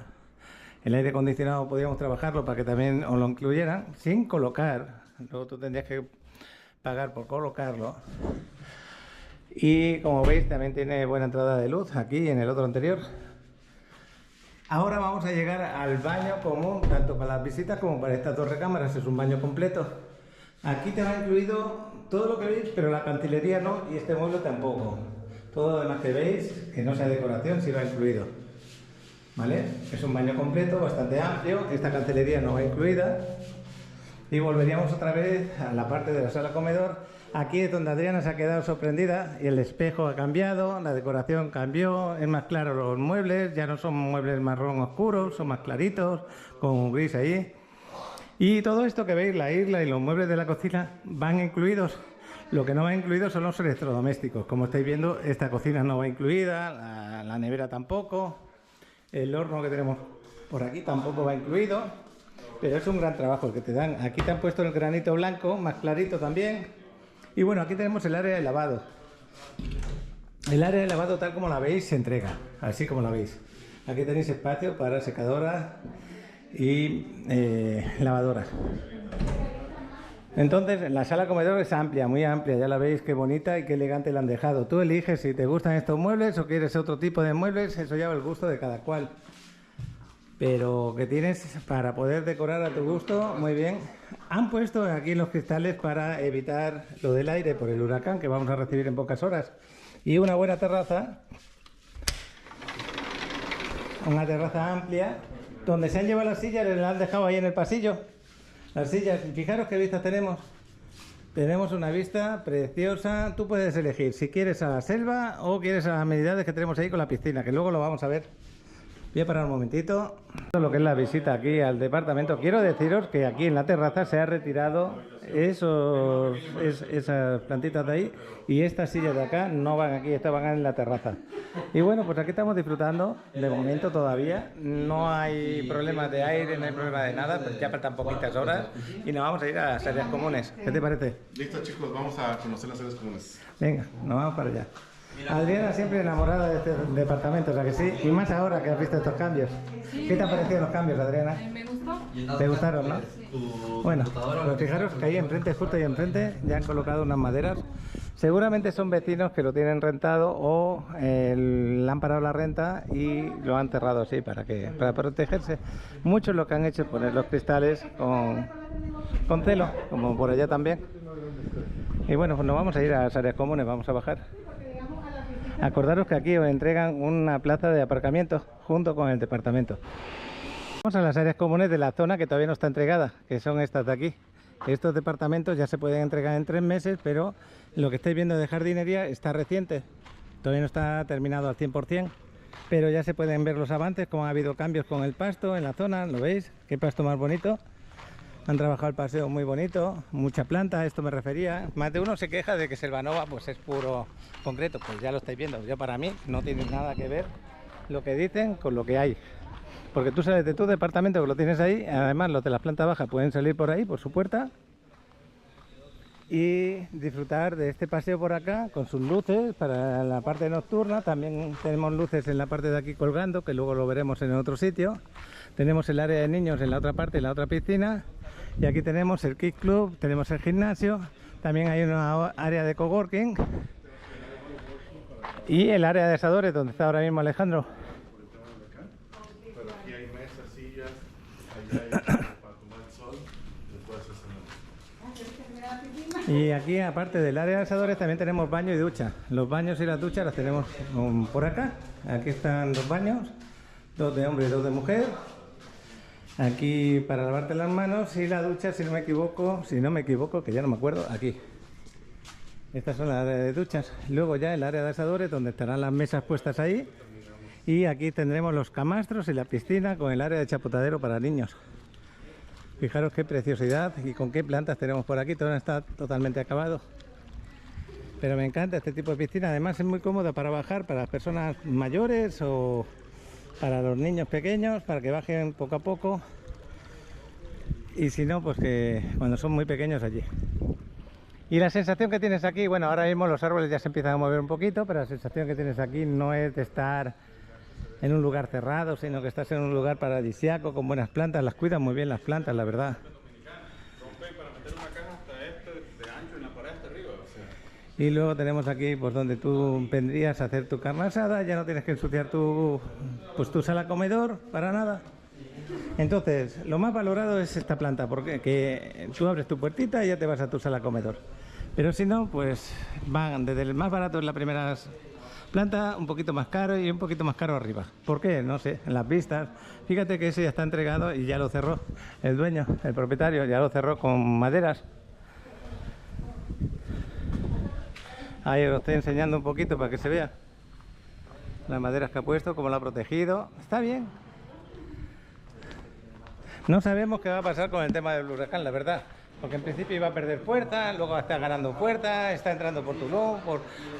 el aire acondicionado podíamos trabajarlo para que también os lo incluyeran sin colocar, luego tú tendrías que pagar por colocarlo. Y como veis también tiene buena entrada de luz aquí en el otro anterior. Ahora vamos a llegar al baño común, tanto para las visitas como para estas 2 recámaras. Es un baño completo. Aquí te va incluido todo lo que veis, pero la cantilería no, y este mueble tampoco. Todo lo demás que veis, que no sea decoración, sí va incluido. ¿Vale? Es un baño completo, bastante amplio. Esta cancelería no va incluida. Y volveríamos otra vez a la parte de la sala comedor. Aquí es donde Adriana se ha quedado sorprendida y el espejo ha cambiado, la decoración cambió, es más claro los muebles, ya no son muebles marrón oscuros, son más claritos, con un gris ahí. Y todo esto que veis, la isla y los muebles de la cocina van incluidos. Lo que no va incluido son los electrodomésticos. Como estáis viendo, esta cocina no va incluida, la nevera tampoco, el horno que tenemos por aquí tampoco va incluido. pero es un gran trabajo el que te dan. Aquí te han puesto el granito blanco, más clarito también. Y bueno, aquí tenemos el área de lavado. El área de lavado, tal como la veis, se entrega, así como la veis. Aquí tenéis espacio para secadora y lavadora. Entonces, la sala comedor es amplia, muy amplia, ya la veis qué bonita y qué elegante la han dejado. Tú eliges si te gustan estos muebles o quieres otro tipo de muebles, eso ya va el gusto de cada cual. Pero que tienes para poder decorar a tu gusto, muy bien. Han puesto aquí los cristales para evitar lo del aire por el huracán que vamos a recibir en pocas horas. Y una buena terraza, una terraza amplia, donde se han llevado las sillas, las han dejado ahí en el pasillo. Las sillas, fijaros qué vistas tenemos. Tenemos una vista preciosa. Tú puedes elegir si quieres a la selva o quieres a las amenidades que tenemos ahí con la piscina, que luego lo vamos a ver. Voy a parar un momentito. Lo que es la visita aquí al departamento. Quiero deciros que aquí en la terraza se ha retirado esas plantitas de ahí y estas sillas de acá no van aquí, estas van en la terraza. Y bueno, pues aquí estamos disfrutando. De momento todavía no hay problemas de aire, no hay problema de nada, pues ya faltan poquitas horas y nos vamos a ir a las áreas comunes. ¿Qué te parece? Listo, chicos, vamos a conocer las áreas comunes. Venga, nos vamos para allá. Adriana siempre enamorada de este departamento, o sea que sí, y más ahora que has visto estos cambios. ¿Qué te han parecido los cambios, Adriana? Me gustó. ¿Te gustaron, no? Bueno, pues fijaros que ahí enfrente, justo ahí enfrente, ya han colocado unas maderas. Seguramente son vecinos que lo tienen rentado o le han parado la renta y lo han cerrado así para protegerse. Muchos lo que han hecho es poner los cristales con celo, como por allá también. Y bueno, pues nos vamos a ir a las áreas comunes, vamos a bajar. Acordaros que aquí os entregan una plaza de aparcamiento junto con el departamento. Vamos a las áreas comunes de la zona que todavía no está entregada, que son estas de aquí. Estos departamentos ya se pueden entregar en 3 meses, pero lo que estáis viendo de jardinería está reciente. Todavía no está terminado al 100%, pero ya se pueden ver los avances, como ha habido cambios con el pasto en la zona, ¿lo veis? Qué pasto más bonito. Han trabajado el paseo muy bonito, mucha planta, a esto me refería. Más de uno se queja de que Selvanova pues es puro concreto, pues ya lo estáis viendo. Yo para mí no tiene nada que ver lo que dicen con lo que hay. Porque tú sales de tu departamento que lo tienes ahí, además los de las plantas bajas pueden salir por ahí, por su puerta, y disfrutar de este paseo por acá con sus luces para la parte nocturna. También tenemos luces en la parte de aquí colgando, que luego lo veremos en otro sitio. Tenemos el área de niños en la otra parte, en la otra piscina. Y aquí tenemos el Kids Club, tenemos el gimnasio, también hay una área de coworking y el área de asadores donde está ahora mismo Alejandro. Pero aquí hay mesas, sillas, allá hay para tomar el sol, después se cenar. Y aquí, aparte del área de asadores, también tenemos baño y ducha. Los baños y las duchas las tenemos por acá. Aquí están los baños, 2 de hombre y 2 de mujer. Aquí para lavarte las manos y la ducha, si no me equivoco, que ya no me acuerdo, aquí. Estas son las áreas de duchas. Luego ya el área de asadores, donde estarán las mesas puestas ahí. Y aquí tendremos los camastros y la piscina con el área de chapotadero para niños. Fijaros qué preciosidad y con qué plantas tenemos por aquí. Todo no está totalmente acabado. Pero me encanta este tipo de piscina. Además es muy cómoda para bajar para las personas mayores o para los niños pequeños, para que bajen poco a poco. Y si no, pues que cuando son muy pequeños allí. Y la sensación que tienes aquí, bueno, ahora mismo los árboles ya se empiezan a mover un poquito, pero la sensación que tienes aquí no es de estar en un lugar cerrado, sino que estás en un lugar paradisíaco con buenas plantas. Las cuidan muy bien las plantas, la verdad. Y luego tenemos aquí pues donde tú vendrías a hacer tu carne asada, ya no tienes que ensuciar tu sala comedor para nada. Entonces, lo más valorado es esta planta, porque que tú abres tu puertita y ya te vas a tu sala comedor. Pero si no, pues van desde el más barato en la primera planta, un poquito más caro y un poquito más caro arriba. ¿Por qué? No sé, en las vistas. Fíjate que ese ya está entregado y ya lo cerró el dueño, el propietario, ya lo cerró con maderas. Ahí os estoy enseñando un poquito para que se vea las maderas que ha puesto, cómo lo ha protegido. Está bien. No sabemos qué va a pasar con el tema del huracán, la verdad. Porque en principio iba a perder fuerza, luego está ganando fuerza, está entrando por Tulum,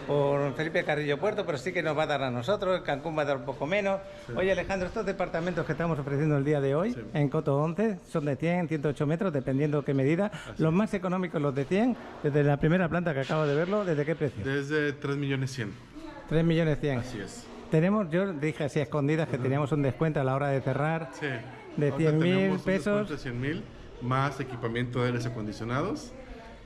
por Felipe Carrillo Puerto, pero sí que nos va a dar a nosotros, Cancún va a dar un poco menos. Sí. Oye Alejandro, estos departamentos que estamos ofreciendo el día de hoy, sí, en Coto 11, son de 100, 108 metros, dependiendo qué medida. Así los más económicos, los de 100, desde la primera planta que acabo de verlo, ¿desde qué precio? Desde 3.100.000. 3.100.000. Así es. Tenemos, yo dije así a escondidas que teníamos un descuento a la hora de cerrar, sí, de 100.000 pesos. De 100.000, más equipamiento de aires acondicionados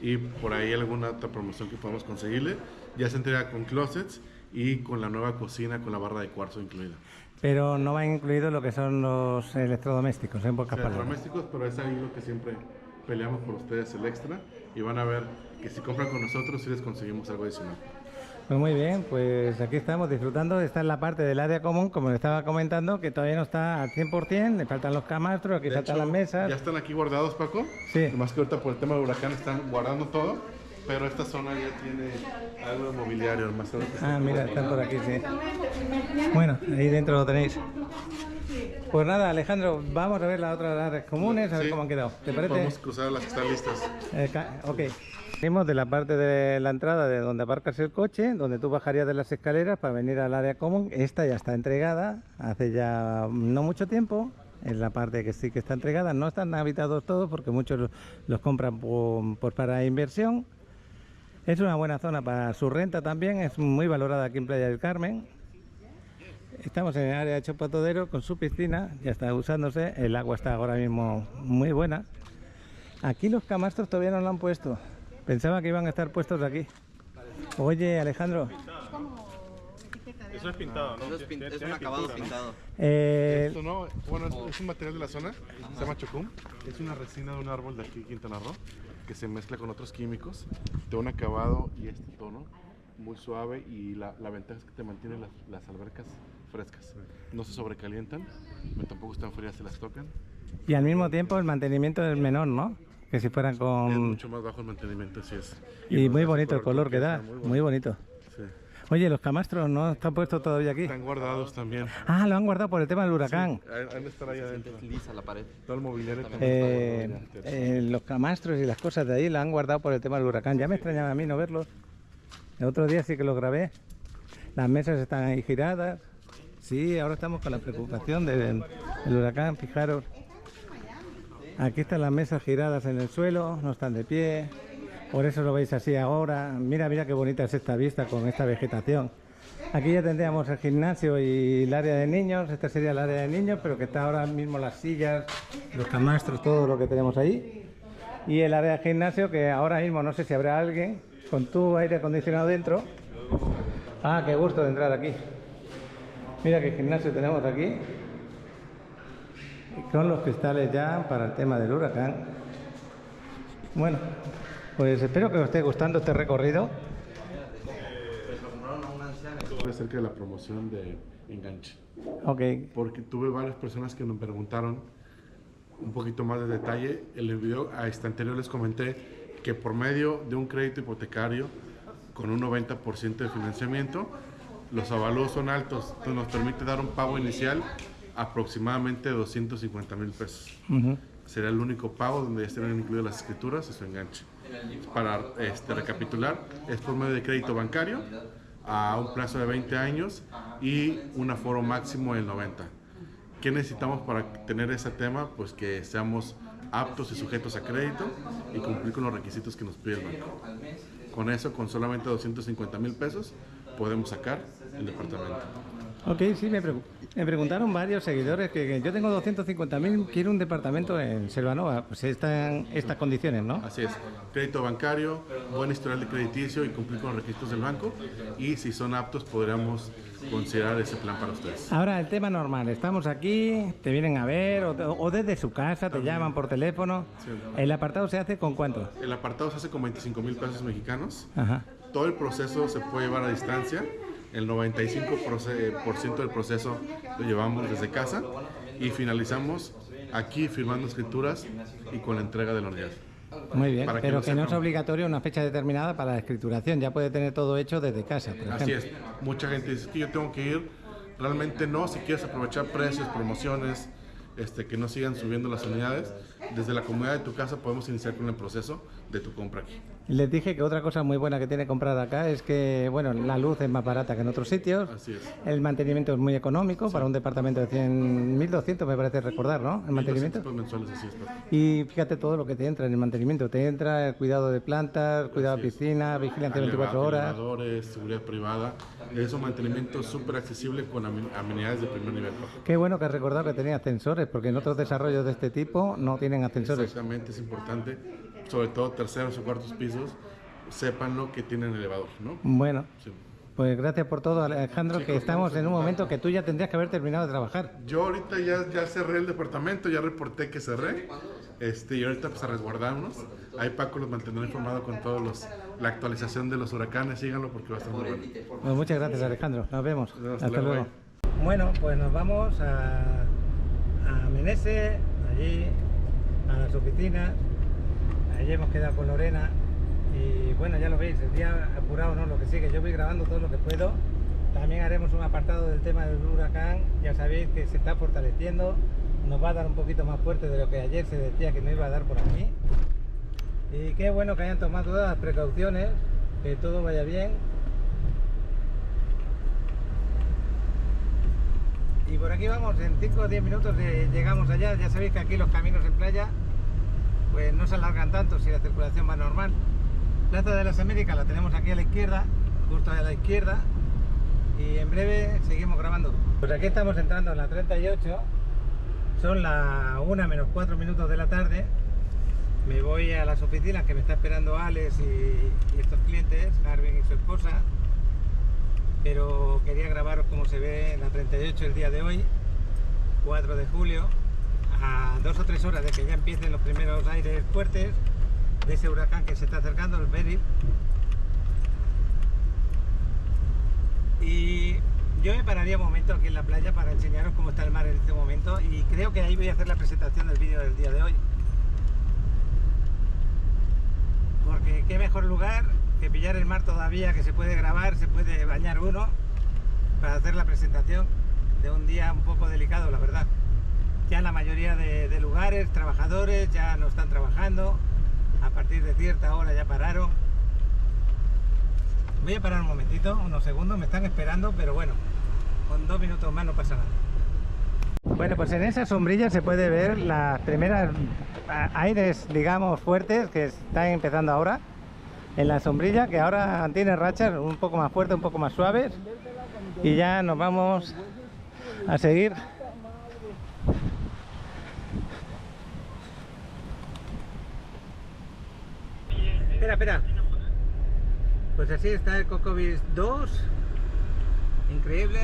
y por ahí alguna otra promoción que podemos conseguirle. Ya se entrega con closets y con la nueva cocina con la barra de cuarzo incluida. Pero no van incluidos lo que son los electrodomésticos, en pocas palabras. Electrodomésticos, pero es ahí lo que siempre peleamos por ustedes, el extra, y van a ver que si compran con nosotros sí les conseguimos algo adicional. Pues muy bien, pues aquí estamos disfrutando. Esta es la parte del área común, como le estaba comentando, que todavía no está al 100%, le faltan los camastros, aquí faltan las mesas. Ya están aquí guardados, Paco. Sí. Más que ahorita por el tema del huracán están guardando todo, pero esta zona ya tiene algo de mobiliario. Más mira, están por aquí, sí. Bueno, ahí dentro lo tenéis. Pues nada, Alejandro, vamos a ver las otras áreas comunes, a ver cómo han quedado. ¿Te parece? Vamos a cruzar las que están listas. Ok. Venimos de la parte de la entrada de donde aparcas el coche, donde tú bajarías de las escaleras para venir al área común. Esta ya está entregada hace ya no mucho tiempo. Es la parte que sí que está entregada. No están habitados todos porque muchos los compran para inversión. Es una buena zona para su renta también. Es muy valorada aquí en Playa del Carmen. Estamos en el área de Chopatodero con su piscina. Ya está usándose. El agua está ahora mismo muy buena. Aquí los camastros todavía no lo han puesto. Pensaba que iban a estar puestos aquí. Oye, Alejandro. Eso es pintado, ¿no? Es un acabado pintado. Esto no, bueno, es un material de la zona, se llama chocum. Es una resina de un árbol de aquí, Quintana Roo, que se mezcla con otros químicos. Te da un acabado y este tono muy suave, y la ventaja es que te mantiene las albercas frescas. No se sobrecalientan, pero tampoco están frías, se las tocan. Y al mismo tiempo el mantenimiento es menor, ¿no? Que si fueran con... Es mucho más bajo el mantenimiento, así es. Y muy bonito el color que da, muy bonito. Sí. Oye, los camastros no están puestos todavía aquí. Están guardados también. Ah, lo han guardado por el tema del huracán. Sí, han de estar ahí adentro. Lisa la pared. Todo el mobiliario los camastros y las cosas de ahí lo han guardado por el tema del huracán. Ya me extrañaba a mí no verlos. El otro día sí que los grabé. Las mesas están ahí giradas. Sí, ahora estamos con la preocupación del huracán, fijaros. Aquí están las mesas giradas en el suelo, no están de pie, por eso lo veis así ahora. Mira, mira qué bonita es esta vista con esta vegetación. Aquí ya tendríamos el gimnasio y el área de niños. Esta sería el área de niños, pero que está ahora mismo las sillas, los camastros, todo lo que tenemos ahí. Y el área de gimnasio, que ahora mismo no sé si habrá alguien con tu aire acondicionado dentro. Ah, qué gusto de entrar aquí. Mira qué gimnasio tenemos aquí. Con los cristales ya para el tema del huracán. Bueno, pues espero que os esté gustando este recorrido. Acerca de la promoción de enganche. Ok. Porque tuve varias personas que me preguntaron un poquito más de detalle. En el video anterior les comenté que por medio de un crédito hipotecario con un 90% de financiamiento, los avalúos son altos, entonces nos permite dar un pago inicial aproximadamente 250,000 pesos. Será el único pago donde ya estarán incluidas las escrituras y su enganche. Para recapitular, es por medio de crédito bancario a un plazo de 20 años y un aforo máximo del 90. ¿Qué necesitamos para tener ese tema? Pues que seamos aptos y sujetos a crédito y cumplir con los requisitos que nos pide el banco. Con eso, con solamente 250,000 pesos, podemos sacar el departamento. Ok, sí, me preguntaron varios seguidores que yo tengo 250,000, quiero un departamento en Selvanova. Pues están estas condiciones, ¿no? Así es, crédito bancario, buen historial de crediticio y cumplir con los requisitos del banco, y si son aptos podríamos considerar ese plan para ustedes. Ahora el tema normal, estamos aquí, te vienen a ver o desde su casa te llaman por teléfono. Sí. ¿El apartado se hace con cuánto? El apartado se hace con 25,000 pesos mexicanos. Ajá. Todo el proceso se puede llevar a distancia. El 95% del proceso lo llevamos desde casa y finalizamos aquí firmando escrituras y con la entrega de la unidad. Muy bien, pero que no es obligatorio una fecha determinada para la escrituración, ya puede tener todo hecho desde casa, por ejemplo. Así es, mucha gente dice que yo tengo que ir, realmente no, si quieres aprovechar precios, promociones, que no sigan subiendo las unidades, desde la comodidad de tu casa podemos iniciar con el proceso de tu compra aquí. Les dije que otra cosa muy buena que tiene comprar acá es que, bueno, la luz es más barata que en otros sitios. Así es. El mantenimiento es muy económico para un departamento de 1.200, me parece recordar, ¿no? El mantenimiento. 1.200 mensuales, así es, Paco. Y fíjate todo lo que te entra en el mantenimiento. Te entra el cuidado de plantas, cuidado de piscina, vigilancia 24 horas. Elevadores, seguridad privada. Es un mantenimiento súper accesible con amenidades de primer nivel, Paco. Qué bueno que has recordado que tenía ascensores, porque en otros desarrollos de este tipo no tienen ascensores. Exactamente, es importante, sobre todo terceros o cuartos pisos, sépanlo que tienen elevador, ¿no? Bueno, Sí. pues gracias por todo, Alejandro, que Chicos, estamos en un estamos momento que tú ya tendrías que haber terminado de trabajar. Yo ahorita ya cerré el departamento, ya reporté que cerré, y ahorita pues a resguardarnos. Ahí Paco los mantendrá informado con todos la actualización de los huracanes, síganlo porque va a estar muy bueno. Pues muchas gracias, Alejandro, nos vemos. Hasta Hasta luego. luego. Bueno, pues nos vamos a Menese, allí, a las oficinas. Allí hemos quedado con Lorena y bueno, ya lo veis, el día apurado no, lo que sigue, yo voy grabando todo lo que puedo. También haremos un apartado del tema del huracán, ya sabéis que se está fortaleciendo, nos va a dar un poquito más fuerte de lo que ayer se decía que no iba a dar por aquí. Y qué bueno que hayan tomado todas las precauciones, que todo vaya bien. Y por aquí vamos, en 5 o 10 minutos llegamos allá. Ya sabéis que aquí los caminos en playa pues no se alargan tanto si la circulación va normal. Plaza de las Américas la tenemos aquí a la izquierda, justo a la izquierda, y en breve seguimos grabando. Pues aquí estamos entrando en la 38, son las 1 menos 4 minutos de la tarde. Me voy a las oficinas que me está esperando Alex y estos clientes, Harvin y su esposa. Pero quería grabaros cómo se ve en la 38 el día de hoy, 4 de julio, a 2 o 3 horas de que ya empiecen los primeros aires fuertes de ese huracán que se está acercando, el Beryl. Y yo me pararía un momento aquí en la playa para enseñaros cómo está el mar en este momento, y creo que ahí voy a hacer la presentación del vídeo del día de hoy. Porque qué mejor lugar que pillar el mar todavía, que se puede grabar, se puede bañar uno, para hacer la presentación de un día un poco delicado, la verdad. Ya la mayoría de lugares, trabajadores ya no están trabajando, a partir de cierta hora ya pararon. Voy a parar un momentito, unos segundos, me están esperando, pero bueno, con 2 minutos más no pasa nada. Bueno, pues en esa sombrilla se puede ver las primeras aires, digamos, fuertes que están empezando ahora. En la sombrilla, que ahora tiene rachas un poco más fuertes, un poco más suaves. Y ya nos vamos a seguir. Espera. Pues así está el Coco Beach 2. Increíble.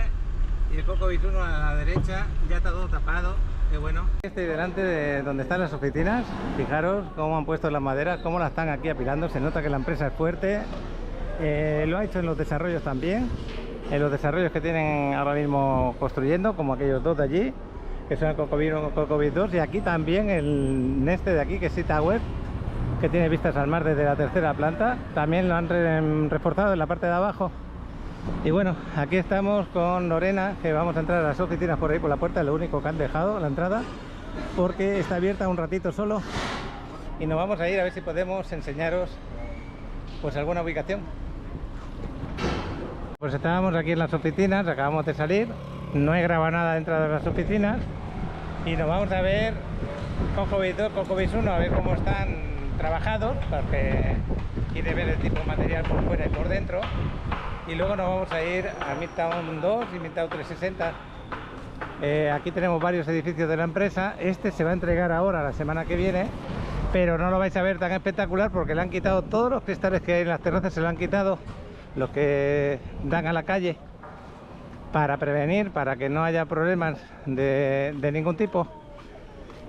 Y el Coco Beach 1 a la derecha. Ya está todo tapado. Qué bueno. Estoy delante de donde están las oficinas. Fijaros cómo han puesto las maderas, cómo las están aquí apilando. Se nota que la empresa es fuerte. Lo ha hecho en los desarrollos también. En los desarrollos que tienen ahora mismo construyendo, como aquellos dos de allí, que son el Coco Beach 1 y Coco Beach 2. Y aquí también el este de aquí, que es Sea Tower, que tiene vistas al mar desde la tercera planta. También lo han reforzado en la parte de abajo. Y bueno, aquí estamos con Lorena, que vamos a entrar a las oficinas por ahí por la puerta, lo único que han dejado, la entrada, porque está abierta un ratito solo. Y nos vamos a ir a ver si podemos enseñaros pues alguna ubicación. Pues estábamos aquí en las oficinas, acabamos de salir, no he grabado nada dentro de las oficinas, y nos vamos a ver Coco Beach 2, Coco Beach 1, a ver cómo están trabajados, porque quiere ver el tipo de material por fuera y por dentro. Y luego nos vamos a ir a Midtown 2 y Midtown 360. Aquí tenemos varios edificios de la empresa. Este se va a entregar ahora, la semana que viene, pero no lo vais a ver tan espectacular porque le han quitado todos los cristales que hay en las terrazas, se lo han quitado, los que dan a la calle, para prevenir, para que no haya problemas de ningún tipo.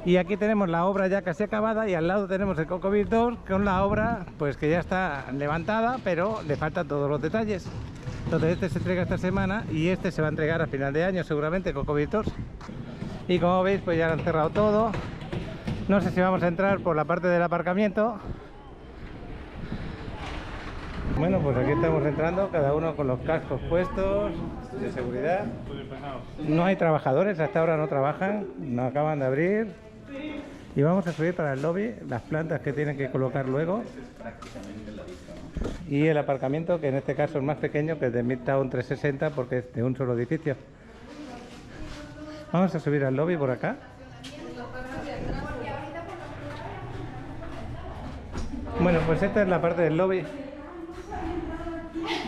Y aquí tenemos la obra ya casi acabada, y al lado tenemos el Coco Beach 2 con la obra pues que ya está levantada, pero le faltan todos los detalles. Entonces este se entrega esta semana y este se va a entregar a final de año seguramente, Coco Beach 2. Y como veis pues ya lo han cerrado todo. No sé si vamos a entrar por la parte del aparcamiento. Bueno, pues aquí estamos entrando, cada uno con los cascos puestos de seguridad. No hay trabajadores, hasta ahora no trabajan, no acaban de abrir. Y vamos a subir para el lobby las plantas que tienen que colocar luego. Y el aparcamiento, que en este caso es más pequeño que el de Midtown 360 porque es de un solo edificio. Vamos a subir al lobby por acá. Bueno, pues esta es la parte del lobby.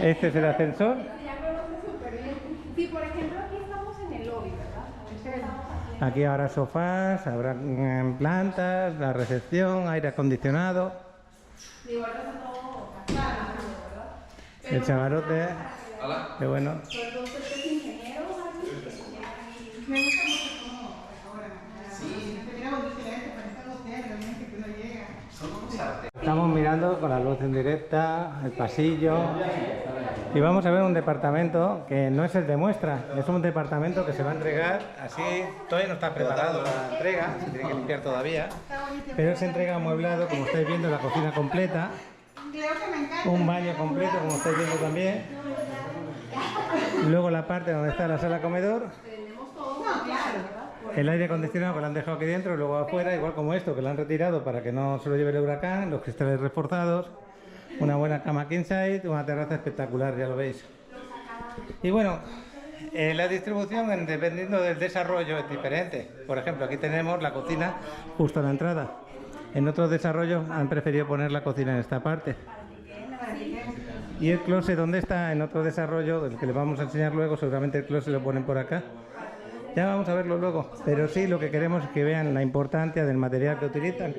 Este es el ascensor. Sí, por ejemplo, aquí estamos en el lobby, ¿verdad? Aquí habrá sofás, habrá plantas, la recepción, aire acondicionado. El chavarote. Qué bueno. Estamos mirando con la luz en directa, el pasillo. Y vamos a ver un departamento que no es el de muestra, es un departamento que se va a entregar así, todavía no está preparado la entrega, se tiene que limpiar todavía, pero se entrega amueblado, como estáis viendo, la cocina completa, un baño completo, como estáis viendo también, luego la parte donde está la sala comedor, el aire acondicionado que lo han dejado aquí dentro, y luego afuera, igual como esto, que lo han retirado para que no se lo lleve el huracán, los cristales reforzados. Una buena cama king size, una terraza espectacular, ya lo veis. Y bueno, la distribución, dependiendo del desarrollo, es diferente. Por ejemplo, aquí tenemos la cocina justo a la entrada. En otros desarrollos han preferido poner la cocina en esta parte. Y el closet, ¿dónde está? En otro desarrollo, el que les vamos a enseñar luego, seguramente el closet lo ponen por acá. Ya vamos a verlo luego. Pero sí, lo que queremos es que vean la importancia del material que utilizan.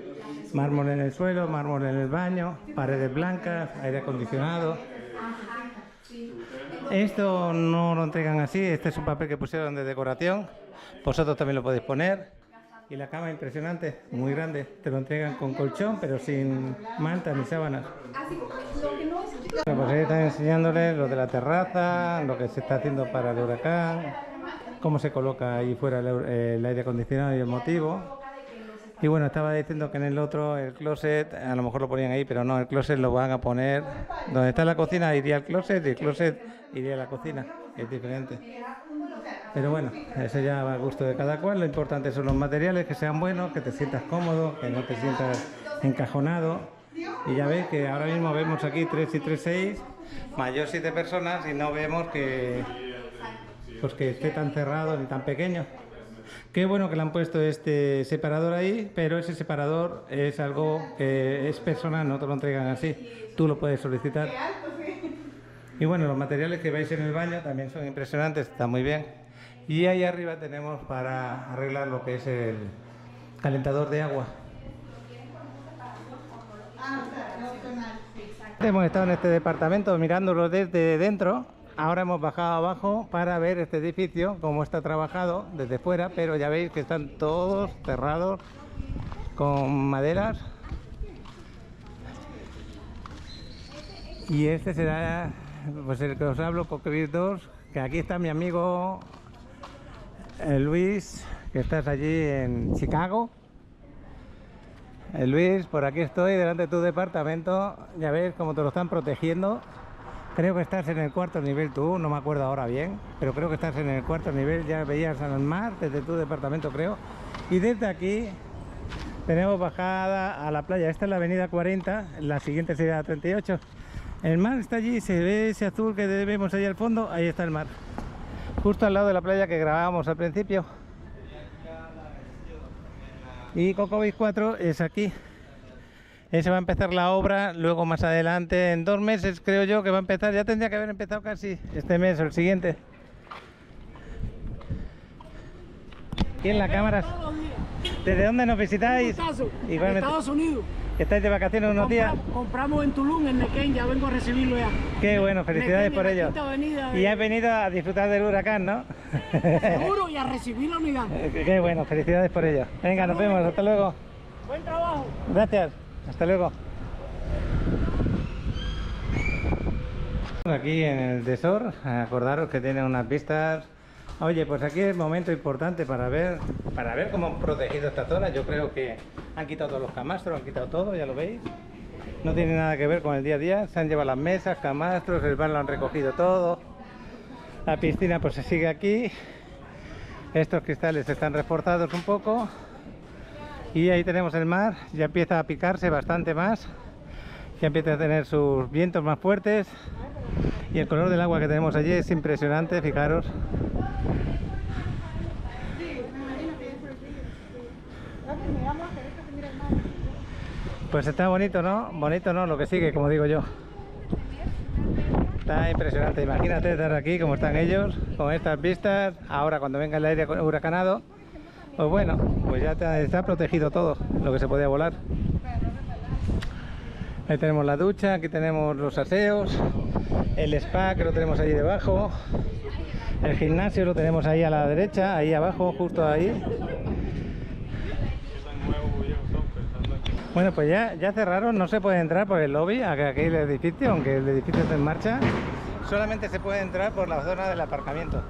Mármol en el suelo, mármol en el baño, paredes blancas, aire acondicionado. Esto no lo entregan así, este es un papel que pusieron de decoración. Vosotros también lo podéis poner. Y la cama impresionante, muy grande. Te lo entregan con colchón, pero sin mantas ni sábanas. Bueno, pues ahí están enseñándoles lo de la terraza, lo que se está haciendo para el huracán, cómo se coloca ahí fuera el aire acondicionado y el motivo. Y bueno, estaba diciendo que en el otro, el closet, a lo mejor lo ponían ahí, pero no, el closet lo van a poner donde está la cocina, iría al closet, y el closet iría a la cocina, que es diferente. Pero bueno, eso ya va a gusto de cada cual. Lo importante son los materiales, que sean buenos, que te sientas cómodo, que no te sientas encajonado. Y ya veis que ahora mismo vemos aquí 3 y 3, 6, mayor 7 personas, y no vemos que, pues que esté tan cerrado ni tan pequeño. Qué bueno que le han puesto este separador ahí, pero ese separador es algo que es personal, no te lo entregan así, tú lo puedes solicitar. Y bueno, los materiales que veis en el baño también son impresionantes, está muy bien. Y ahí arriba tenemos para arreglar lo que es el calentador de agua. Hemos estado en este departamento mirándolo desde dentro. Ahora hemos bajado abajo para ver este edificio, cómo está trabajado desde fuera, pero ya veis que están todos cerrados con maderas. Y este será pues el que os hablo, Cockpit 2, que aquí está mi amigo Luis, que estás allí en Chicago. Luis, por aquí estoy, delante de tu departamento, ya ves cómo te lo están protegiendo. Creo que estás en el 4.º nivel tú, no me acuerdo ahora bien, pero creo que estás en el 4.º nivel, ya veías al mar desde tu departamento, creo. Y desde aquí tenemos bajada a la playa. Esta es la avenida 40, la siguiente sería la 38. El mar está allí, se ve ese azul que vemos ahí al fondo, ahí está el mar. Justo al lado de la playa que grabábamos al principio. Y Cockpit 4 es aquí. Se va a empezar la obra luego más adelante, en 2 meses creo yo que va a empezar. Ya tendría que haber empezado casi este mes o el siguiente. Aquí en la cámara. ¿Desde dónde nos visitáis? Igualmente. Estados Unidos. ¿Estáis de vacaciones unos días? Compramos en Tulum, en Nequén, ya vengo a recibirlo ya. Qué bueno, felicidades Nequén, por ello. Y has venido a disfrutar del huracán, ¿no? Seguro, y a recibir la unidad. Qué bueno, felicidades por ello. Venga, nos vemos, hasta luego. Buen trabajo. Gracias, hasta luego. Aquí en el Desor, acordaros que tiene unas vistas. Oye, pues aquí es el momento importante para ver cómo han protegido esta zona. Yo creo que han quitado todos los camastros, han quitado todo, ya lo veis. No tiene nada que ver con el día a día. Se han llevado las mesas, camastros, el bar lo han recogido todo. La piscina pues se sigue aquí. Estos cristales están reforzados un poco. Y ahí tenemos el mar, ya empieza a picarse bastante más, ya empieza a tener sus vientos más fuertes y el color del agua que tenemos allí es impresionante, fijaros. Pues está bonito, ¿no? Bonito, ¿no? Lo que sigue, como digo yo. Está impresionante, imagínate estar aquí como están ellos, con estas vistas. Ahora cuando venga el aire huracanado, pues bueno, pues ya está protegido todo lo que se podía volar. Ahí tenemos la ducha, aquí tenemos los aseos, el spa que lo tenemos ahí debajo, el gimnasio lo tenemos ahí a la derecha, ahí abajo, justo ahí. Bueno, pues ya cerraron, no se puede entrar por el lobby, aquí el edificio, aunque el edificio está en marcha, solamente se puede entrar por la zona del aparcamiento.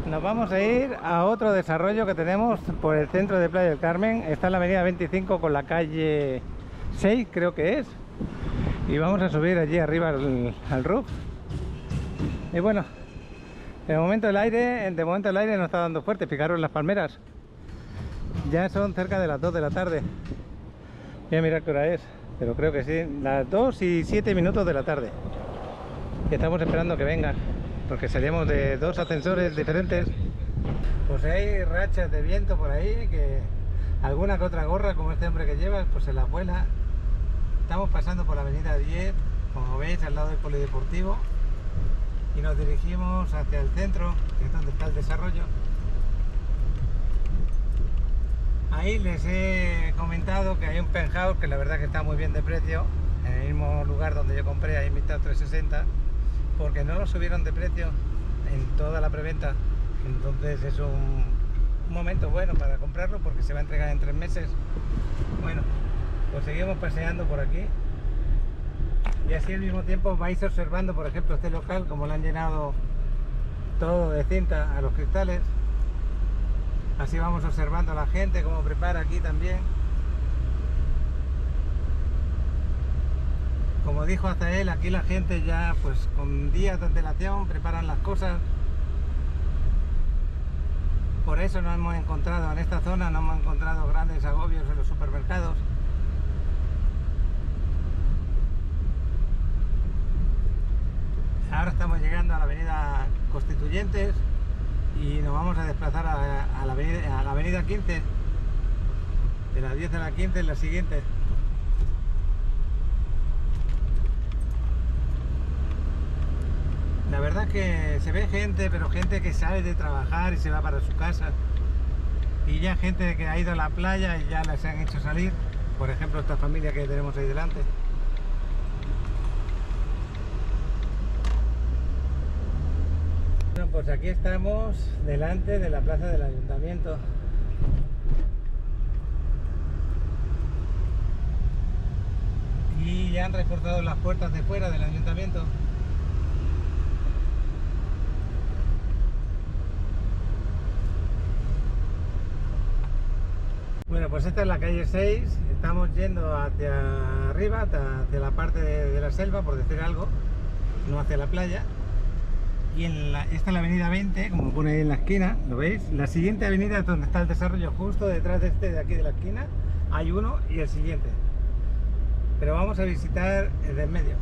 Nos vamos a ir a otro desarrollo que tenemos por el centro de Playa del Carmen. Está en la avenida 25 con la calle 6, creo que es. Y vamos a subir allí arriba al roof. Y bueno, de momento el aire no está dando fuerte. Fijaros las palmeras. Ya son cerca de las 2 de la tarde. Voy a mirar qué hora es, pero creo que sí. Las 2 y 7 minutos de la tarde. Y estamos esperando que vengan, porque salimos de 2 ascensores diferentes. Pues hay rachas de viento por ahí, que alguna que otra gorra, como este hombre que lleva, pues se la vuela. Estamos pasando por la avenida 10, como veis, al lado del polideportivo, y nos dirigimos hacia el centro, que es donde está el desarrollo. Ahí les he comentado que hay un penthouse que la verdad que está muy bien de precio, en el mismo lugar donde yo compré, ahí mitad 360, porque no lo subieron de precio en toda la preventa. Entonces es un momento bueno para comprarlo, porque se va a entregar en 3 meses. Bueno, pues seguimos paseando por aquí y así al mismo tiempo vais observando, por ejemplo, este local, como lo han llenado todo de cinta a los cristales. Así vamos observando a la gente cómo prepara aquí también. Como dijo hasta él, aquí la gente ya pues con días de antelación preparan las cosas. Por eso no hemos encontrado en esta zona, no hemos encontrado grandes agobios en los supermercados. Ahora estamos llegando a la avenida Constituyentes y nos vamos a desplazar a la avenida 15, de las 10 a la 15 es la siguiente. La verdad es que se ve gente, pero gente que sale de trabajar y se va para su casa, y ya gente que ha ido a la playa y ya les han hecho salir, por ejemplo esta familia que tenemos ahí delante. Bueno, pues aquí estamos delante de la plaza del ayuntamiento. Y ya han reforzado las puertas de fuera del ayuntamiento. Bueno, pues esta es la calle 6, estamos yendo hacia arriba, hacia la parte de la selva, por decir algo, no hacia la playa. Y esta es la avenida 20, como pone ahí en la esquina, ¿lo veis? La siguiente avenida es donde está el desarrollo, justo detrás de este de aquí de la esquina, hay uno y el siguiente. Pero vamos a visitar el de en medio.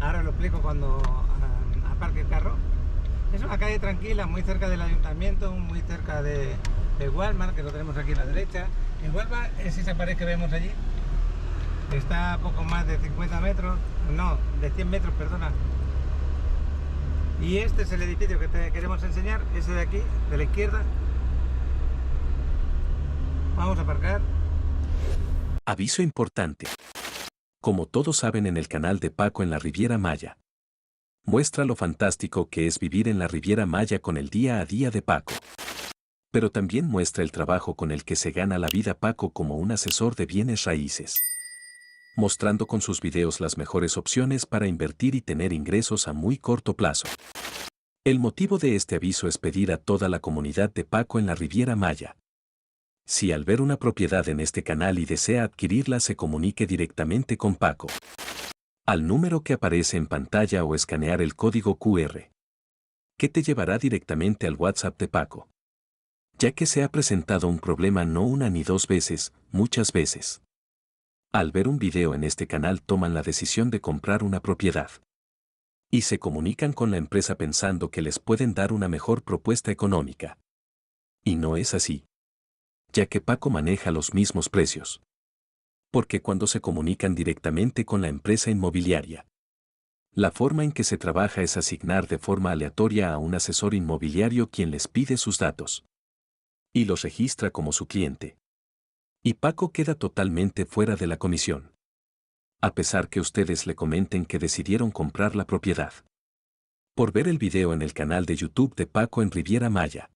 Ahora lo explico cuando aparque el carro. Es una calle tranquila, muy cerca del ayuntamiento, muy cerca de Walmart, que lo tenemos aquí a la derecha. El Walmart es esa pared que vemos allí. Está a poco más de 50 metros, no, de 100 metros, perdona. Y este es el edificio que te queremos enseñar, ese de aquí, de la izquierda. Vamos a aparcar. Aviso importante. Como todos saben, en el canal de Paco en la Riviera Maya, muestra lo fantástico que es vivir en la Riviera Maya con el día a día de Paco. Pero también muestra el trabajo con el que se gana la vida Paco como un asesor de bienes raíces, mostrando con sus videos las mejores opciones para invertir y tener ingresos a muy corto plazo. El motivo de este aviso es pedir a toda la comunidad de Paco en la Riviera Maya, si al ver una propiedad en este canal y desea adquirirla, se comunique directamente con Paco al número que aparece en pantalla o escanear el código QR, que te llevará directamente al WhatsApp de Paco. ya que se ha presentado un problema no una ni dos veces, muchas veces. Al ver un video en este canal toman la decisión de comprar una propiedad. Y se comunican con la empresa pensando que les pueden dar una mejor propuesta económica. Y no es así. Ya que Paco maneja los mismos precios. Porque cuando se comunican directamente con la empresa inmobiliaria, la forma en que se trabaja es asignar de forma aleatoria a un asesor inmobiliario quien les pide sus datos. Y los registra como su cliente. Y Paco queda totalmente fuera de la comisión. A pesar que ustedes le comenten que decidieron comprar la propiedad. Por ver el video en el canal de YouTube de Paco en Riviera Maya.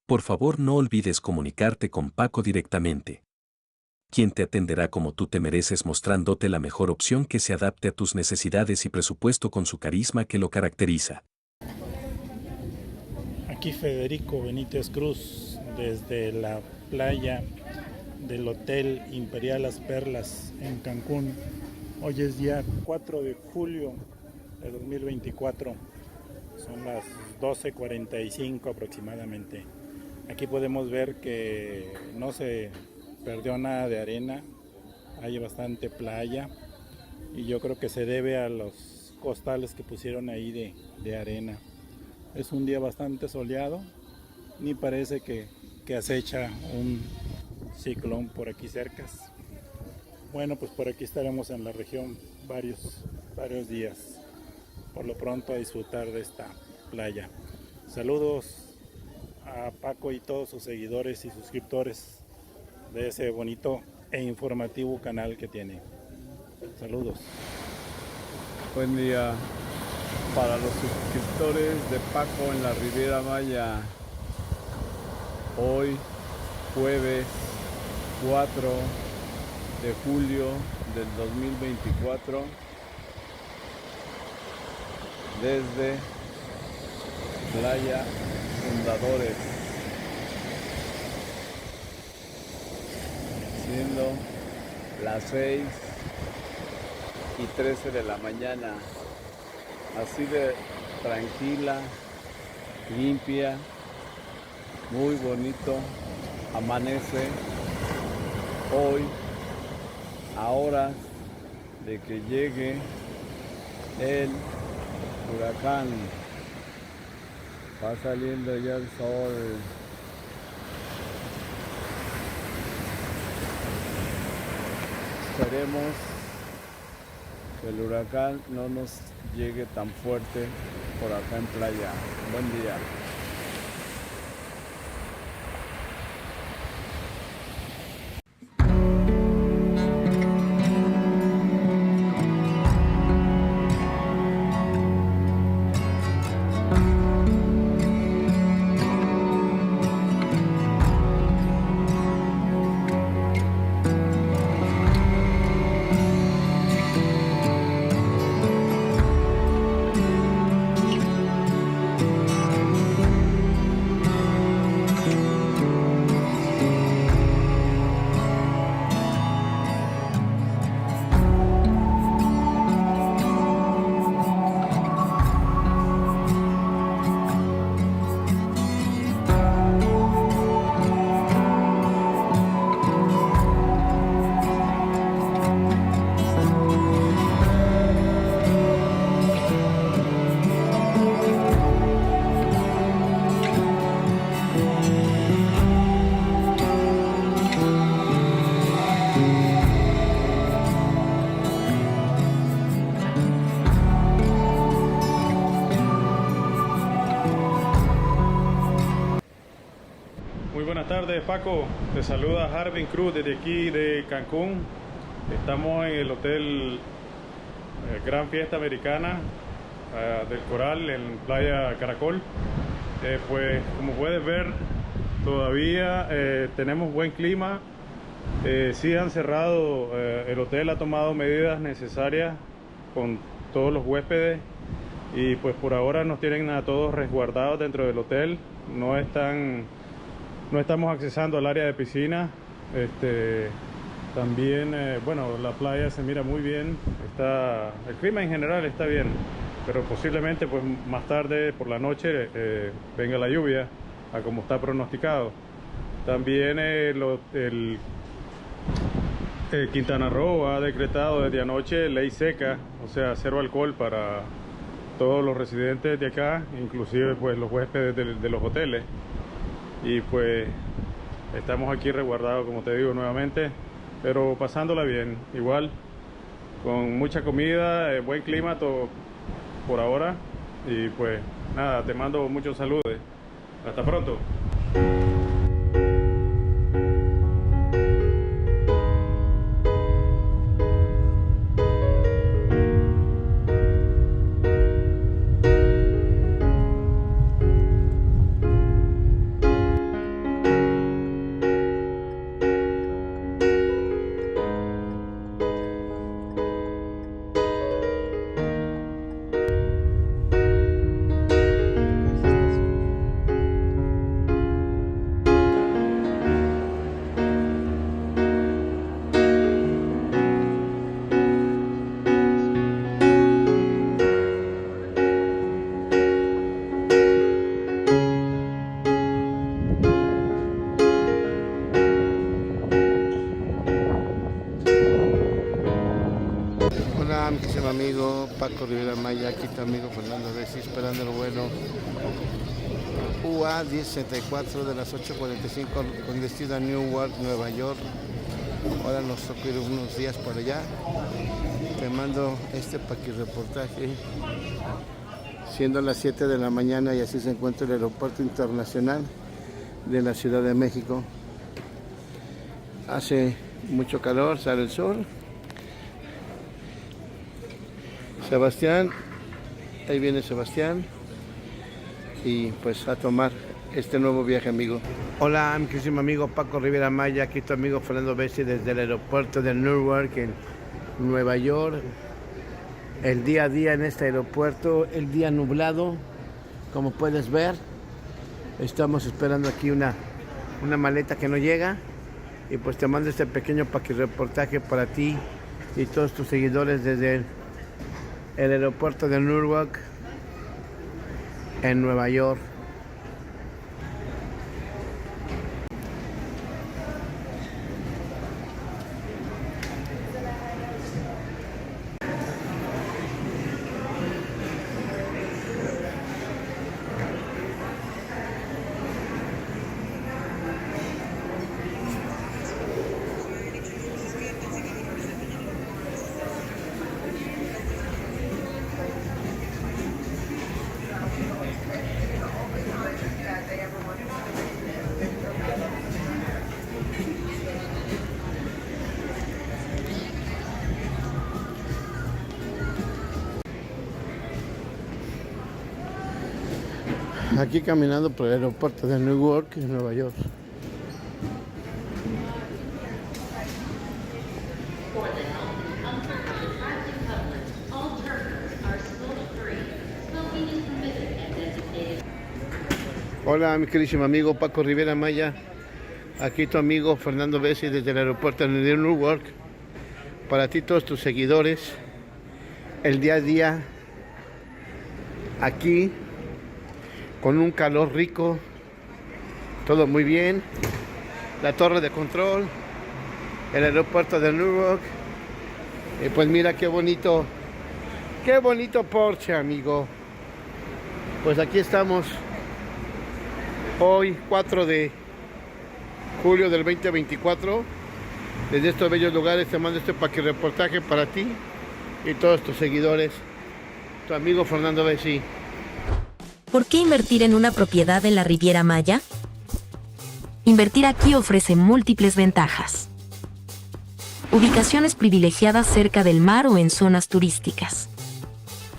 Por favor no olvides comunicarte con Paco directamente. Quien te atenderá como tú te mereces mostrándote la mejor opción que se adapte a tus necesidades y presupuesto con su carisma que lo caracteriza. Aquí Federico Benítez Cruz, desde la playa del Hotel Imperial Las Perlas en Cancún. Hoy es día 4 de julio de 2024. Son las 12:45 aproximadamente. Aquí podemos ver que no se perdió nada de arena, hay bastante playa y yo creo que se debe a los costales que pusieron ahí de arena. Es un día bastante soleado, ni parece que acecha un ciclón por aquí cerca. Bueno, pues por aquí estaremos en la región varios días. Por lo pronto a disfrutar de esta playa. Saludos a Paco y todos sus seguidores y suscriptores de ese bonito e informativo canal que tiene. Saludos. Buen día para los suscriptores de Paco en la Riviera Maya. Hoy, jueves 4 de julio del 2024, desde Playa Fundadores, siendo las 6:13 de la mañana, así de tranquila, limpia, muy bonito, amanece hoy, a horas de que llegue el huracán. Va saliendo ya el sol. Esperemos que el huracán no nos llegue tan fuerte por acá en playa. Buen día. Buenas tardes, Paco. Te saluda Harvin Cruz desde aquí de Cancún. Estamos en el Hotel Gran Fiesta Americana del Coral en Playa Caracol. Pues como puedes ver, todavía tenemos buen clima. Sí han cerrado, el hotel ha tomado medidas necesarias con todos los huéspedes y pues por ahora nos tienen a todos resguardados dentro del hotel. No estamos accesando al área de piscina. También, bueno, la playa se mira muy bien. El clima en general está bien, pero posiblemente pues más tarde por la noche venga la lluvia. a como está pronosticado. También Quintana Roo ha decretado desde anoche ley seca, o sea, 0 alcohol para todos los residentes de acá, inclusive pues los huéspedes de los hoteles. Y pues estamos aquí resguardados, como te digo nuevamente, pero pasándola bien, igual, con mucha comida, buen clima por ahora. Y pues nada, te mando muchos saludos. Hasta pronto. Hola, mi querido amigo Paco Rivera Maya, aquí tu amigo Fernando Bessi, esperando lo bueno. UA 1064 de las 8:45 con destino a Newark, Nueva York. Ahora nos toca ir unos días por allá. Te mando este reportaje, siendo las 7 de la mañana, y así se encuentra el aeropuerto internacional de la Ciudad de México. Hace mucho calor, sale el sol. Sebastián, ahí viene Sebastián, y pues a tomar este nuevo viaje, amigo. Hola, mi querido amigo Paco Rivera Maya, aquí tu amigo Fernando Bessi desde el aeropuerto de Newark en Nueva York. El día a día en este aeropuerto, el día nublado, como puedes ver. Estamos esperando aquí una maleta que no llega, y pues te mando este pequeño reportaje para ti y todos tus seguidores desde el aeropuerto de Newark en Nueva York. Aquí caminando por el aeropuerto de Newark, en Nueva York. Hola, mi queridísimo amigo Paco Rivera Maya. Aquí tu amigo Fernando Bessi desde el aeropuerto de Newark. Para ti, todos tus seguidores, el día a día aquí, con un calor rico, todo muy bien. La torre de control, el aeropuerto de Newark. Y pues mira qué bonito Porsche, amigo. Pues aquí estamos hoy, 4 de julio del 2024. Desde estos bellos lugares te mando este reportaje para ti y todos tus seguidores. Tu amigo Fernando Bessi. ¿Por qué invertir en una propiedad en la Riviera Maya? Invertir aquí ofrece múltiples ventajas. Ubicaciones privilegiadas cerca del mar o en zonas turísticas.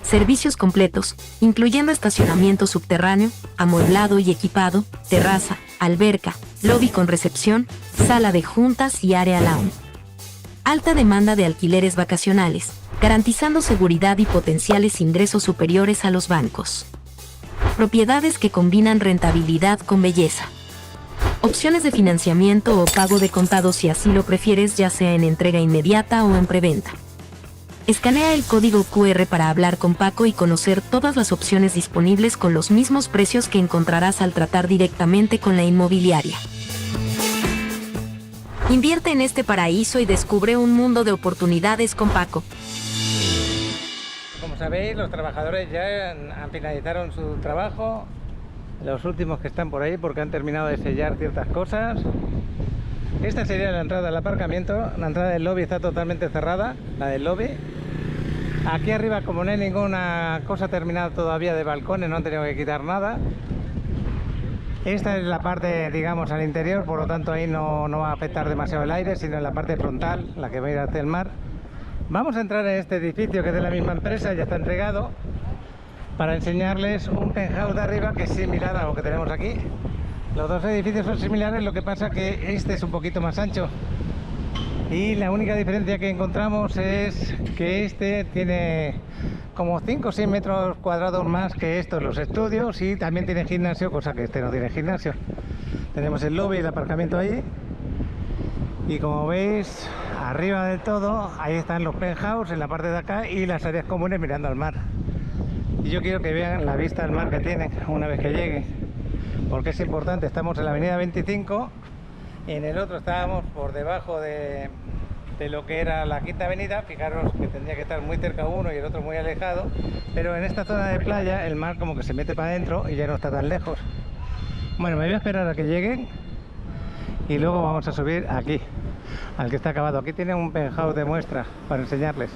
Servicios completos, incluyendo estacionamiento subterráneo, amueblado y equipado, terraza, alberca, lobby con recepción, sala de juntas y área lounge. Alta demanda de alquileres vacacionales, garantizando seguridad y potenciales ingresos superiores a los bancos. Propiedades que combinan rentabilidad con belleza. Opciones de financiamiento o pago de contado si así lo prefieres, ya sea en entrega inmediata o en preventa. Escanea el código QR para hablar con Paco y conocer todas las opciones disponibles con los mismos precios que encontrarás al tratar directamente con la inmobiliaria. Invierte en este paraíso y descubre un mundo de oportunidades con Paco. Como sabéis, los trabajadores ya han finalizaron su trabajo, los últimos que están por ahí porque han terminado de sellar ciertas cosas. Esta sería la entrada del aparcamiento. La entrada del lobby está totalmente cerrada, la del lobby. Aquí arriba, como no hay ninguna cosa terminada todavía de balcones, no han tenido que quitar nada. Esta es la parte, digamos, al interior, por lo tanto ahí no va a afectar demasiado el aire, sino en la parte frontal, la que va a ir hacia el mar. Vamos a entrar en este edificio que es de la misma empresa, ya está entregado, para enseñarles un penthouse de arriba que es similar a lo que tenemos aquí. Los dos edificios son similares, lo que pasa que este es un poquito más ancho. Y la única diferencia que encontramos es que este tiene como 5 o 6 metros cuadrados más que estos, los estudios, y también tiene gimnasio, cosa que este no tiene gimnasio. Tenemos el lobby y el aparcamiento ahí. Y como veis, arriba del todo, ahí están los penthouse en la parte de acá y las áreas comunes mirando al mar. Y yo quiero que vean la vista al mar que tienen una vez que lleguen, porque es importante. Estamos en la avenida 25, en el otro estábamos por debajo de lo que era la Quinta Avenida. Fijaros que tendría que estar muy cerca uno y el otro muy alejado, pero en esta zona de playa el mar como que se mete para adentro y ya no está tan lejos. Bueno, me voy a esperar a que lleguen y luego vamos a subir aquí, al que está acabado. Aquí tienen un penthouse de muestra para enseñarles.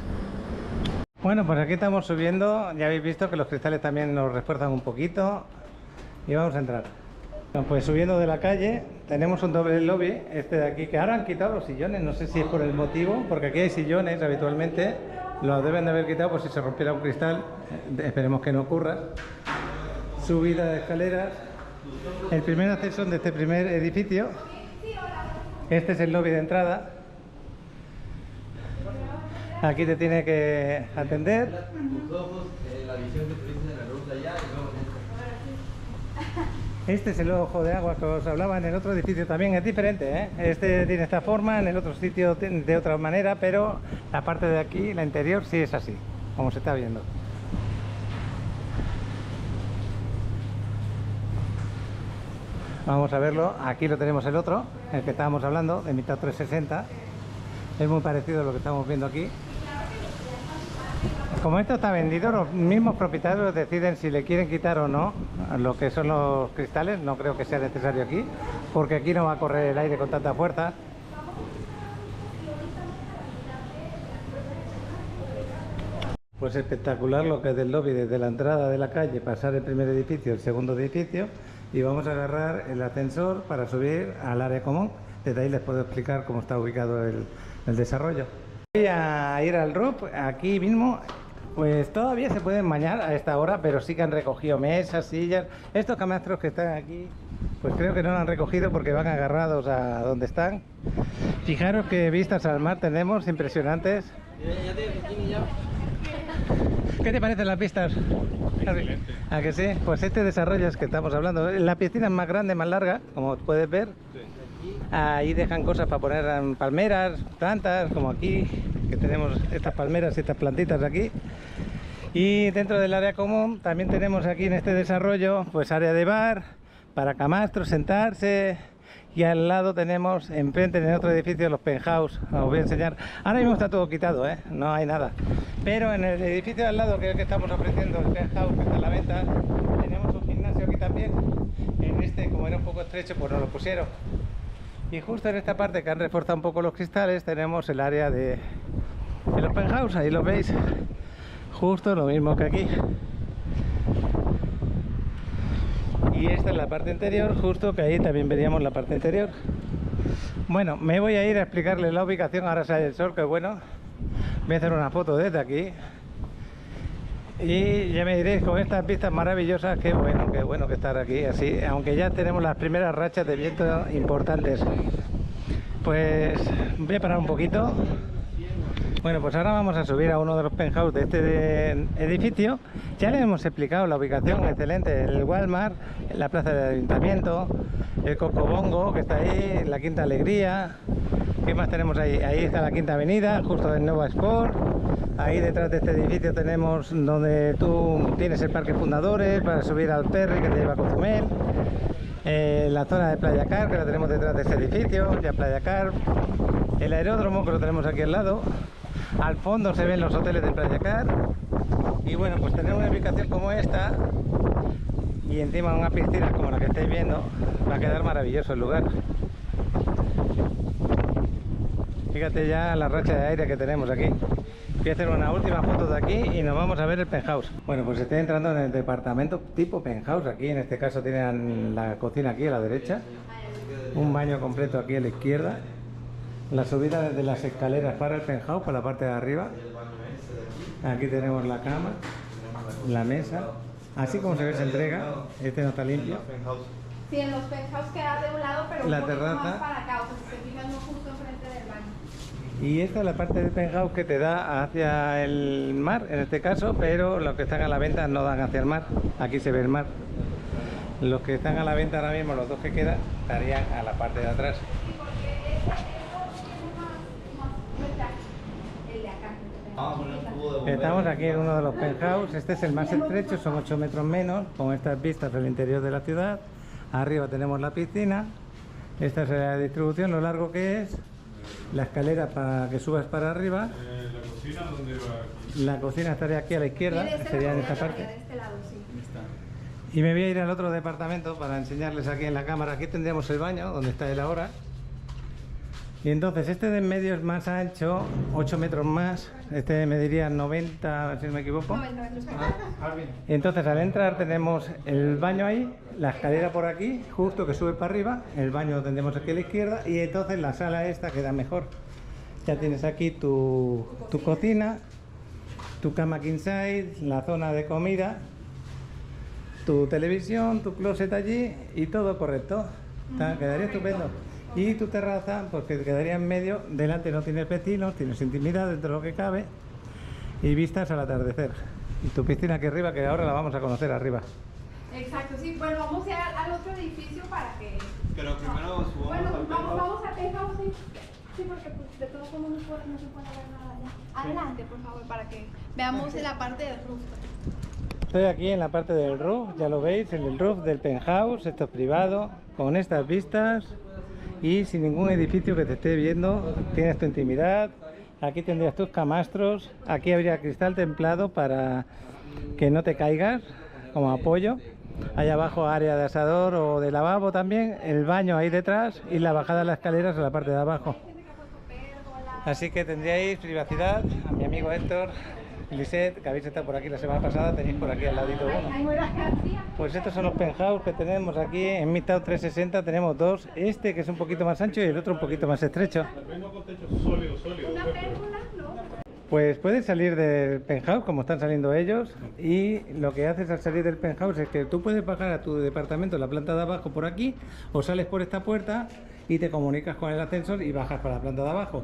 Bueno, pues aquí estamos subiendo. Ya habéis visto que los cristales también nos refuerzan un poquito y vamos a entrar. Bueno, pues subiendo de la calle tenemos un doble lobby, este de aquí, que ahora han quitado los sillones. No sé si es por el motivo, porque aquí hay sillones habitualmente, los deben de haber quitado por si se rompiera un cristal. Esperemos que no ocurra. Subida de escaleras, el primer acceso de este primer edificio. Este es el lobby de entrada. Aquí te tiene que atender. Este es el ojo de agua que os hablaba. En el otro edificio también es diferente, ¿eh? Este tiene esta forma, en el otro sitio de otra manera, pero la parte de aquí, la interior, sí es así, como se está viendo. Vamos a verlo. Aquí lo tenemos el otro, el que estábamos hablando, de mitad 360. Es muy parecido a lo que estamos viendo aquí. Como esto está vendido, los mismos propietarios deciden si le quieren quitar o no lo que son los cristales. No creo que sea necesario aquí, porque aquí no va a correr el aire con tanta fuerza. Pues espectacular lo que es del lobby, desde la entrada de la calle, pasar el primer edificio, el segundo edificio, y vamos a agarrar el ascensor para subir al área común. Desde ahí les puedo explicar cómo está ubicado el desarrollo. Voy a ir al roof, aquí mismo. Pues todavía se pueden bañar a esta hora, pero sí que han recogido mesas, sillas. Estos camastros que están aquí, pues creo que no lo han recogido porque van agarrados a donde están. Fijaros qué vistas al mar tenemos, impresionantes. ¿Qué te parecen las vistas? Excelente. ¿A que sí? Pues este desarrollo es que estamos hablando. La piscina es más grande, más larga, como puedes ver. Ahí dejan cosas para poner palmeras, plantas, como aquí, que tenemos estas palmeras y estas plantitas de aquí. Y dentro del área común también tenemos aquí en este desarrollo pues área de bar, para camastros, sentarse. Y al lado tenemos, enfrente en el otro edificio, los penthouse. Os voy a enseñar. Ahora mismo está todo quitado, ¿eh? No hay nada. Pero en el edificio de al lado, que es el que estamos ofreciendo, el penthouse que está a la venta, tenemos un gimnasio aquí también. En este, como era un poco estrecho, pues nos lo pusieron. Y justo en esta parte que han reforzado un poco los cristales, tenemos el área de los penthouse. Ahí lo veis. Justo lo mismo que aquí. Y esta es la parte interior, justo que ahí también veríamos la parte interior. Bueno, me voy a ir a explicarles la ubicación. Ahora sale el sol, que bueno. Voy a hacer una foto desde aquí. Y ya me diréis, con estas vistas maravillosas, qué bueno que estar aquí así, aunque ya tenemos las primeras rachas de viento importantes. Pues voy a parar un poquito. Bueno, pues ahora vamos a subir a uno de los penthouse de este edificio. Ya les hemos explicado la ubicación excelente, el Walmart, la plaza del ayuntamiento, el Cocobongo que está ahí, la Quinta Alegría. ¿Qué más tenemos ahí? Ahí está la Quinta Avenida, justo del Nova Sport. Ahí detrás de este edificio tenemos donde tú tienes el Parque Fundadores para subir al ferry que te lleva a Cozumel. La zona de Playa Car, que la tenemos detrás de este edificio, ya Playa Car. El aeródromo, que lo tenemos aquí al lado. Al fondo se ven los hoteles de Playa Car. Y bueno, pues tener una ubicación como esta y encima una piscina como la que estáis viendo, va a quedar maravilloso el lugar. Fíjate ya la racha de aire que tenemos aquí. Voy a hacer una última foto de aquí y nos vamos a ver el penthouse. Bueno, pues estoy entrando en el departamento tipo penthouse. Aquí en este caso tienen la cocina aquí a la derecha, un baño completo aquí a la izquierda, la subida desde las escaleras para el penthouse, para la parte de arriba. Aquí tenemos la cama, la mesa, así como se ve se entrega. Este no está limpio. Sí, en los penthouse queda de un lado, pero La un poquito terraza. más para acá, o sea, si se fijan, no justo enfrente del baño. Y esta es la parte del penthouse que te da hacia el mar, en este caso, pero los que están a la venta no dan hacia el mar. Aquí se ve el mar. Los que están a la venta ahora mismo, los dos que quedan, estarían a la parte de atrás. Estamos aquí en uno de los penthouse. Este es el más estrecho, son 8 metros menos, con estas vistas del interior de la ciudad. Arriba tenemos la piscina. Esta es la distribución, lo largo que es. La escalera para que subas para arriba. La cocina, ¿dónde va? La cocina estaría aquí a la izquierda, sería en esta parte. De este lado, sí. Y me voy a ir al otro departamento para enseñarles aquí en la cámara. Aquí tendríamos el baño, donde está él ahora. Y entonces este de en medio es más ancho, 8 metros más. Este mediría 90, si no me equivoco. Entonces al entrar tenemos el baño ahí, la escalera por aquí, justo que sube para arriba. El baño lo tendremos aquí a la izquierda. Y entonces la sala esta queda mejor. Ya tienes aquí tu cocina, tu cama king size, la zona de comida, tu televisión, tu closet allí y todo correcto. Quedaría estupendo. Y tu terraza, pues que quedaría en medio. Delante no tienes vecinos, tienes intimidad dentro de lo que cabe y vistas al atardecer. Y tu piscina aquí arriba, que ahora la vamos a conocer arriba. Exacto, sí. Bueno, vamos a ir al otro edificio para que... Pero primero subamos Bueno, al vamos a penthouse, sí. Sí, porque pues, de todos modos no se puede ver nada ya. Adelante, por favor, para que veamos la parte del rooftop. Estoy aquí en la parte del roof, ya lo veis, en el roof del penthouse. Esto es privado, con estas vistas y sin ningún edificio que te esté viendo. Tienes tu intimidad. Aquí tendrías tus camastros. Aquí habría cristal templado para que no te caigas como apoyo. Allá abajo área de asador o de lavabo también. El baño ahí detrás y la bajada de las escaleras en la parte de abajo. Así que tendríais privacidad. A mi amigo Héctor, Lisette, que habéis estado por aquí la semana pasada, tenéis por aquí al ladito uno. Pues estos son los penthouse que tenemos aquí en Midtown 360. Tenemos dos, este que es un poquito más ancho y el otro un poquito más estrecho. Una pérgola, ¿no? Pues puedes salir del penthouse como están saliendo ellos, y lo que haces al salir del penthouse es que tú puedes bajar a tu departamento en la planta de abajo por aquí, o sales por esta puerta y te comunicas con el ascensor y bajas para la planta de abajo.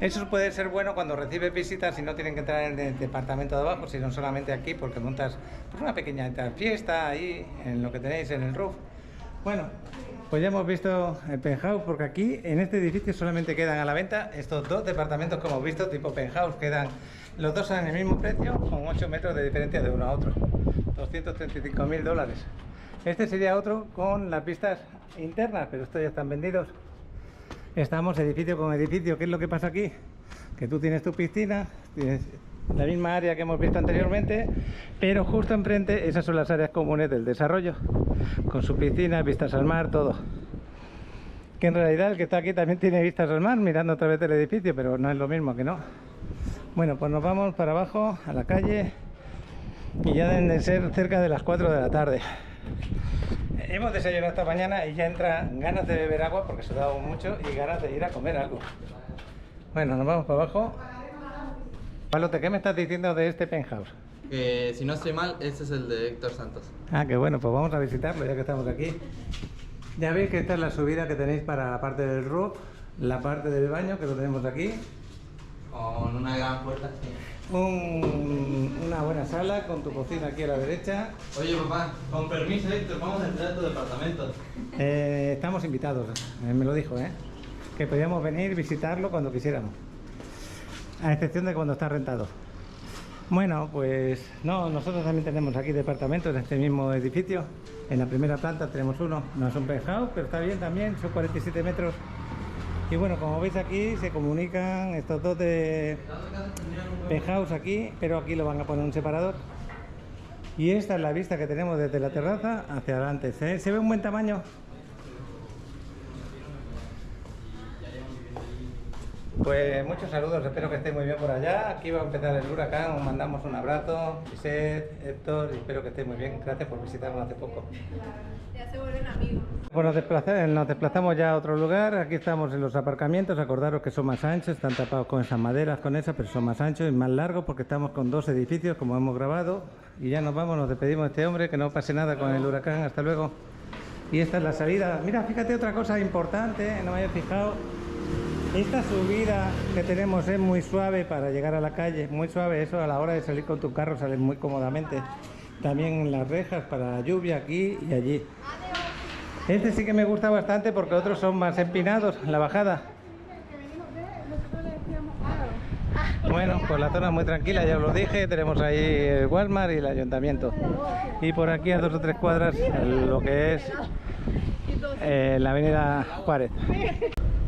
Eso puede ser bueno cuando recibes visitas y no tienen que entrar en el departamento de abajo, sino solamente aquí, porque montas pues una pequeña fiesta ahí en lo que tenéis en el roof. Bueno, pues ya hemos visto el penthouse, porque aquí en este edificio solamente quedan a la venta estos dos departamentos que hemos visto tipo penthouse. Quedan los dos en el mismo precio, con 8 metros de diferencia de uno a otro, $235.000. Este sería otro con las vistas internas, pero estos ya están vendidos. Estamos edificio con edificio. ¿Qué es lo que pasa aquí? Que tú tienes tu piscina, tienes la misma área que hemos visto anteriormente, pero justo enfrente esas son las áreas comunes del desarrollo, con su piscina, vistas al mar, todo. Que en realidad el que está aquí también tiene vistas al mar, mirando a través del edificio, pero no es lo mismo, que no. Bueno, pues nos vamos para abajo a la calle y ya deben de ser cerca de las 4 de la tarde. Hemos desayunado esta mañana y ya entran ganas de beber agua porque sudamos mucho y ganas de ir a comer algo. Bueno, nos vamos para abajo. Palote, ¿qué me estás diciendo de este penthouse? Que si no estoy mal, este es el de Héctor Santos. Ah, qué bueno, pues vamos a visitarlo ya que estamos aquí. Ya veis que esta es la subida que tenéis para la parte del roof, la parte del baño que lo tenemos aquí. Con una gran puerta, sí. Una buena sala con tu cocina aquí a la derecha. Oye, papá, con permiso, Héctor, vamos a entrar a tu departamento. Estamos invitados, me lo dijo, ¿eh? que podíamos venir, visitarlo cuando quisiéramos, a excepción de cuando está rentado. Bueno, pues no, nosotros también tenemos aquí departamentos en este mismo edificio. En la primera planta tenemos uno, no es un penthouse, pero está bien también, son 47 metros. Y bueno, como veis aquí se comunican estos dos de penthouse aquí, pero aquí lo van a poner un separador. Y esta es la vista que tenemos desde la terraza hacia adelante. ¿Se ve un buen tamaño? Pues muchos saludos, espero que estéis muy bien por allá. Aquí va a empezar el huracán, os mandamos un abrazo. Gisette, Héctor, y espero que estéis muy bien. Gracias por visitarnos hace poco. Ya se vuelven amigos. Pues nos desplazamos ya a otro lugar. Aquí estamos en los aparcamientos. Acordaros que son más anchos, están tapados con esas maderas, con esas, pero son más anchos y más largos porque estamos con dos edificios, como hemos grabado. Y ya nos vamos, nos despedimos de este hombre, que no pase nada con el huracán. Hasta luego. Y esta es la salida. Mira, fíjate otra cosa importante, no me había fijado. Esta subida que tenemos es muy suave para llegar a la calle, muy suave. Eso a la hora de salir con tu carro sales muy cómodamente. También las rejas para la lluvia aquí y allí. Este sí que me gusta bastante porque otros son más empinados, la bajada. Bueno, pues la zona es muy tranquila, ya os lo dije. Tenemos ahí el Walmart y el ayuntamiento. Y por aquí a 2 o 3 cuadras lo que es la avenida Juárez.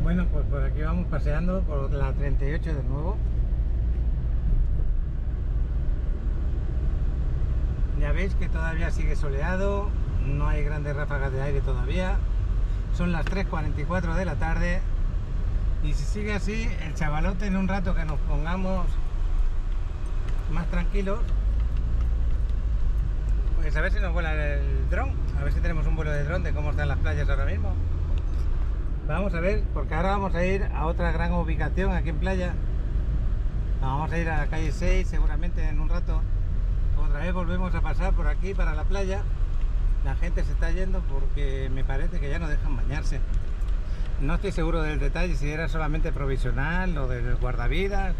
Bueno, pues por aquí vamos paseando por la 38 de nuevo. Ya veis que todavía sigue soleado, no hay grandes ráfagas de aire todavía. Son las 3:44 de la tarde y si sigue así, el chavalote en un rato que nos pongamos más tranquilos, pues a ver si nos vuela el dron, a ver si tenemos un vuelo de dron de cómo están las playas ahora mismo. Vamos a ver, porque ahora vamos a ir a otra gran ubicación aquí en playa. Vamos a ir a la calle 6 seguramente en un rato. Otra vez volvemos a pasar por aquí para la playa. La gente se está yendo porque me parece que ya no dejan bañarse. No estoy seguro del detalle, si era solamente provisional o del guardavidas,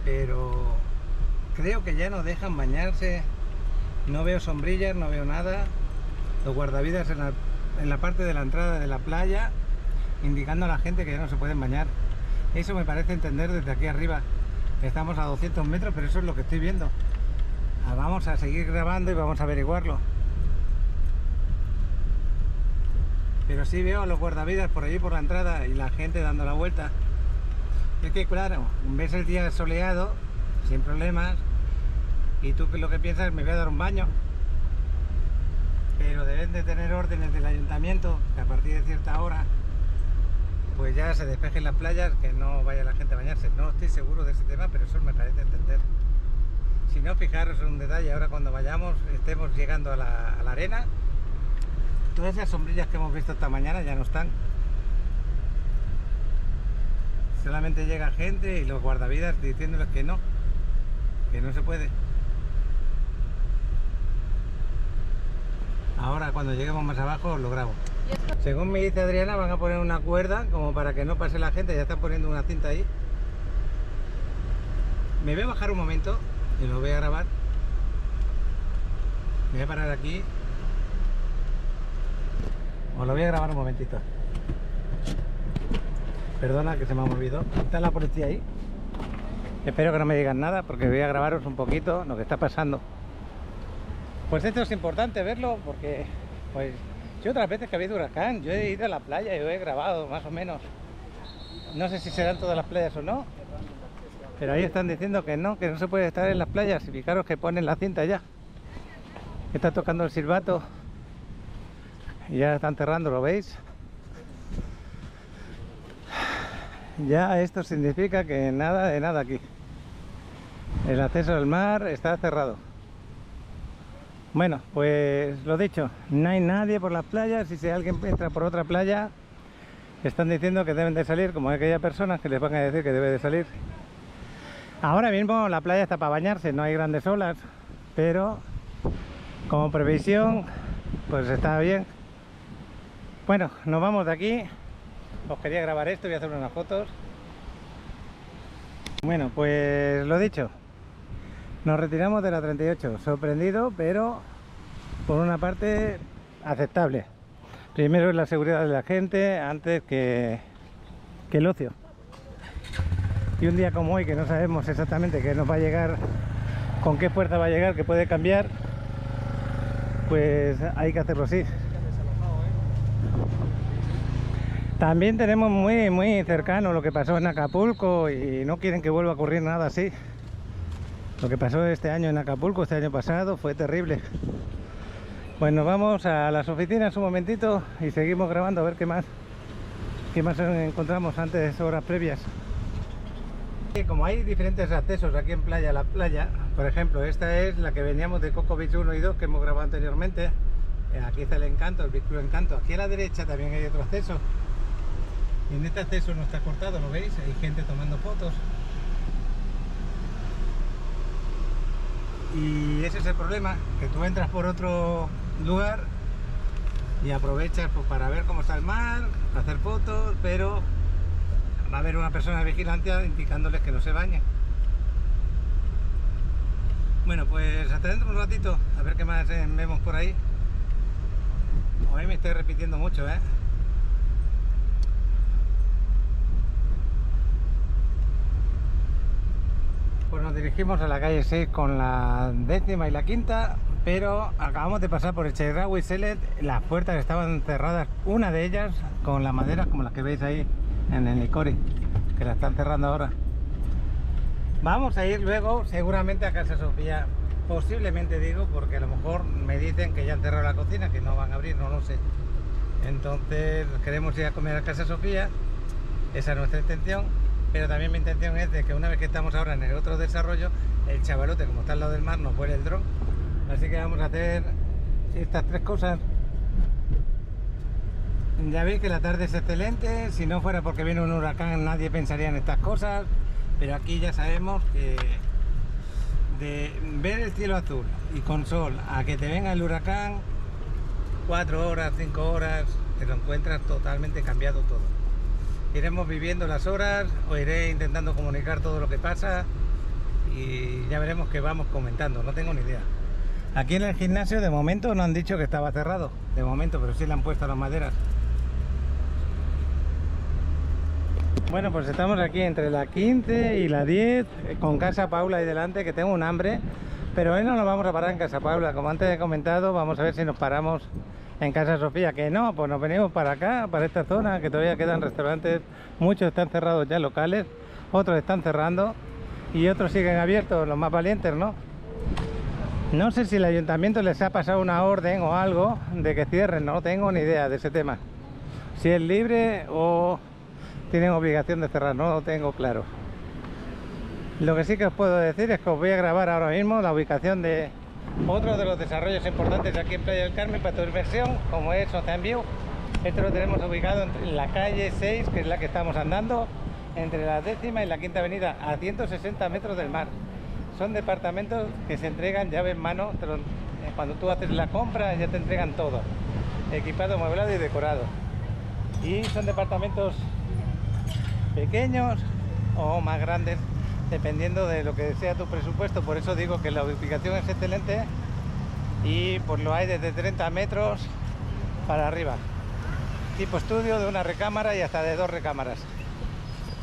pero creo que ya no dejan bañarse. No veo sombrillas, no veo nada. Los guardavidas en la parte de la entrada de la playa, indicando a la gente que ya no se pueden bañar. Eso me parece entender desde aquí arriba. Estamos a 200 metros, pero eso es lo que estoy viendo. Vamos a seguir grabando y vamos a averiguarlo. Pero sí veo a los guardavidas por allí por la entrada y la gente dando la vuelta. Es que claro, ves el día soleado, sin problemas, y tú lo que piensas, me voy a dar un baño. Pero deben de tener órdenes del ayuntamiento que a partir de cierta hora pues ya se despejen las playas, que no vaya la gente a bañarse. No estoy seguro de ese tema, pero eso me parece entender. Si no, fijaros en un detalle, ahora cuando vayamos, estemos llegando a la arena, todas esas sombrillas que hemos visto esta mañana ya no están. Solamente llega gente y los guardavidas diciéndoles que no se puede. Ahora cuando lleguemos más abajo os lo grabo. Según me dice Adriana, van a poner una cuerda como para que no pase la gente. Ya están poniendo una cinta ahí. Me voy a bajar un momento y lo voy a grabar. Me voy a parar aquí. Os lo voy a grabar un momentito. Perdona que se me ha movido. Está la policía ahí. Espero que no me digan nada porque voy a grabaros un poquito lo que está pasando. Pues esto es importante verlo porque pues yo otras veces que ha habido huracán, yo he ido a la playa y yo he grabado más o menos. No sé si serán todas las playas o no, pero ahí están diciendo que no se puede estar en las playas. Y fijaros que ponen la cinta ya. Está tocando el silbato y ya están cerrando, ¿lo veis? Ya esto significa que nada de nada aquí. El acceso al mar está cerrado. Bueno, pues lo dicho, no hay nadie por las playas. Y si alguien entra por otra playa, están diciendo que deben de salir, como aquellas personas que les van a decir que debe de salir. Ahora mismo la playa está para bañarse, no hay grandes olas, pero como previsión, pues está bien. Bueno, nos vamos de aquí. Os quería grabar esto, voy a hacer unas fotos. Bueno, pues lo dicho, nos retiramos de la 38, sorprendido, pero por una parte aceptable. Primero es la seguridad de la gente antes que que el ocio. Y un día como hoy, que no sabemos exactamente qué nos va a llegar, con qué fuerza va a llegar, que puede cambiar, pues hay que hacerlo así. También tenemos muy cercano lo que pasó en Acapulco y no quieren que vuelva a ocurrir nada así. Lo que pasó este año en Acapulco, este año pasado, fue terrible. Pues nos vamos a las oficinas un momentito y seguimos grabando a ver qué más encontramos antes, horas previas. Y como hay diferentes accesos aquí en playa a la playa, por ejemplo, esta es la que veníamos de Coco Beach 1 y 2 que hemos grabado anteriormente. Aquí está el Encanto, el Beach Club Encanto. Aquí a la derecha también hay otro acceso. Y en este acceso no está cortado, ¿lo veis? Hay gente tomando fotos. Y ese es el problema, que tú entras por otro lugar y aprovechas pues, para ver cómo está el mar, hacer fotos, pero va a haber una persona vigilante indicándoles que no se bañen. Bueno, pues hasta dentro un ratito, a ver qué más vemos por ahí. Hoy me estoy repitiendo mucho, ¿eh? Pues nos dirigimos a la calle 6 con la 10ª y la 5ª, pero acabamos de pasar por el Chedraui Selet. Las puertas estaban cerradas, una de ellas con las maderas como las que veis ahí en el Licori, que la están cerrando ahora. Vamos a ir luego seguramente a Casa Sofía, posiblemente digo, porque a lo mejor me dicen que ya han cerrado la cocina, que no van a abrir, no lo sé. Entonces queremos ir a comer a Casa Sofía, esa es nuestra intención. Pero también mi intención es de que una vez que estamos ahora en el otro desarrollo, el chavalote, como está al lado del mar, nos vuele el dron. Así que vamos a hacer estas tres cosas. Ya veis que la tarde es excelente. Si no fuera porque viene un huracán, nadie pensaría en estas cosas. Pero aquí ya sabemos que de ver el cielo azul y con sol a que te venga el huracán, 4 horas, 5 horas, te lo encuentras totalmente cambiado todo. Iremos viviendo las horas, os iré intentando comunicar todo lo que pasa y ya veremos que vamos comentando, no tengo ni idea. Aquí en el gimnasio de momento no han dicho que estaba cerrado, de momento, pero sí le han puesto las maderas. Bueno, pues estamos aquí entre la 15 y la 10 con Casa Paula ahí delante, que tengo un hambre, pero hoy no nos vamos a parar en Casa Paula, como antes he comentado. Vamos a ver si nos paramos en Casa Sofía, que no, pues nos venimos para acá, para esta zona, que todavía quedan restaurantes, muchos están cerrados ya locales, otros están cerrando y otros siguen abiertos, los más valientes, ¿no? No sé si el ayuntamiento les ha pasado una orden o algo de que cierren, no tengo ni idea de ese tema. Si es libre o tienen obligación de cerrar, no lo tengo claro. Lo que sí que os puedo decir es que os voy a grabar ahora mismo la ubicación de otro de los desarrollos importantes aquí en Playa del Carmen para tu inversión, como es Ocean View. Este lo tenemos ubicado en la calle 6, que es la que estamos andando, entre la 10ª y la 5ª avenida, a 160 metros del mar. Son departamentos que se entregan llave en mano, cuando tú haces la compra ya te entregan todo, equipado, amueblado y decorado. Y son departamentos pequeños o más grandes, dependiendo de lo que sea tu presupuesto. Por eso digo que la ubicación es excelente y pues lo hay desde 30 metros para arriba, tipo estudio de una recámara y hasta de 2 recámaras.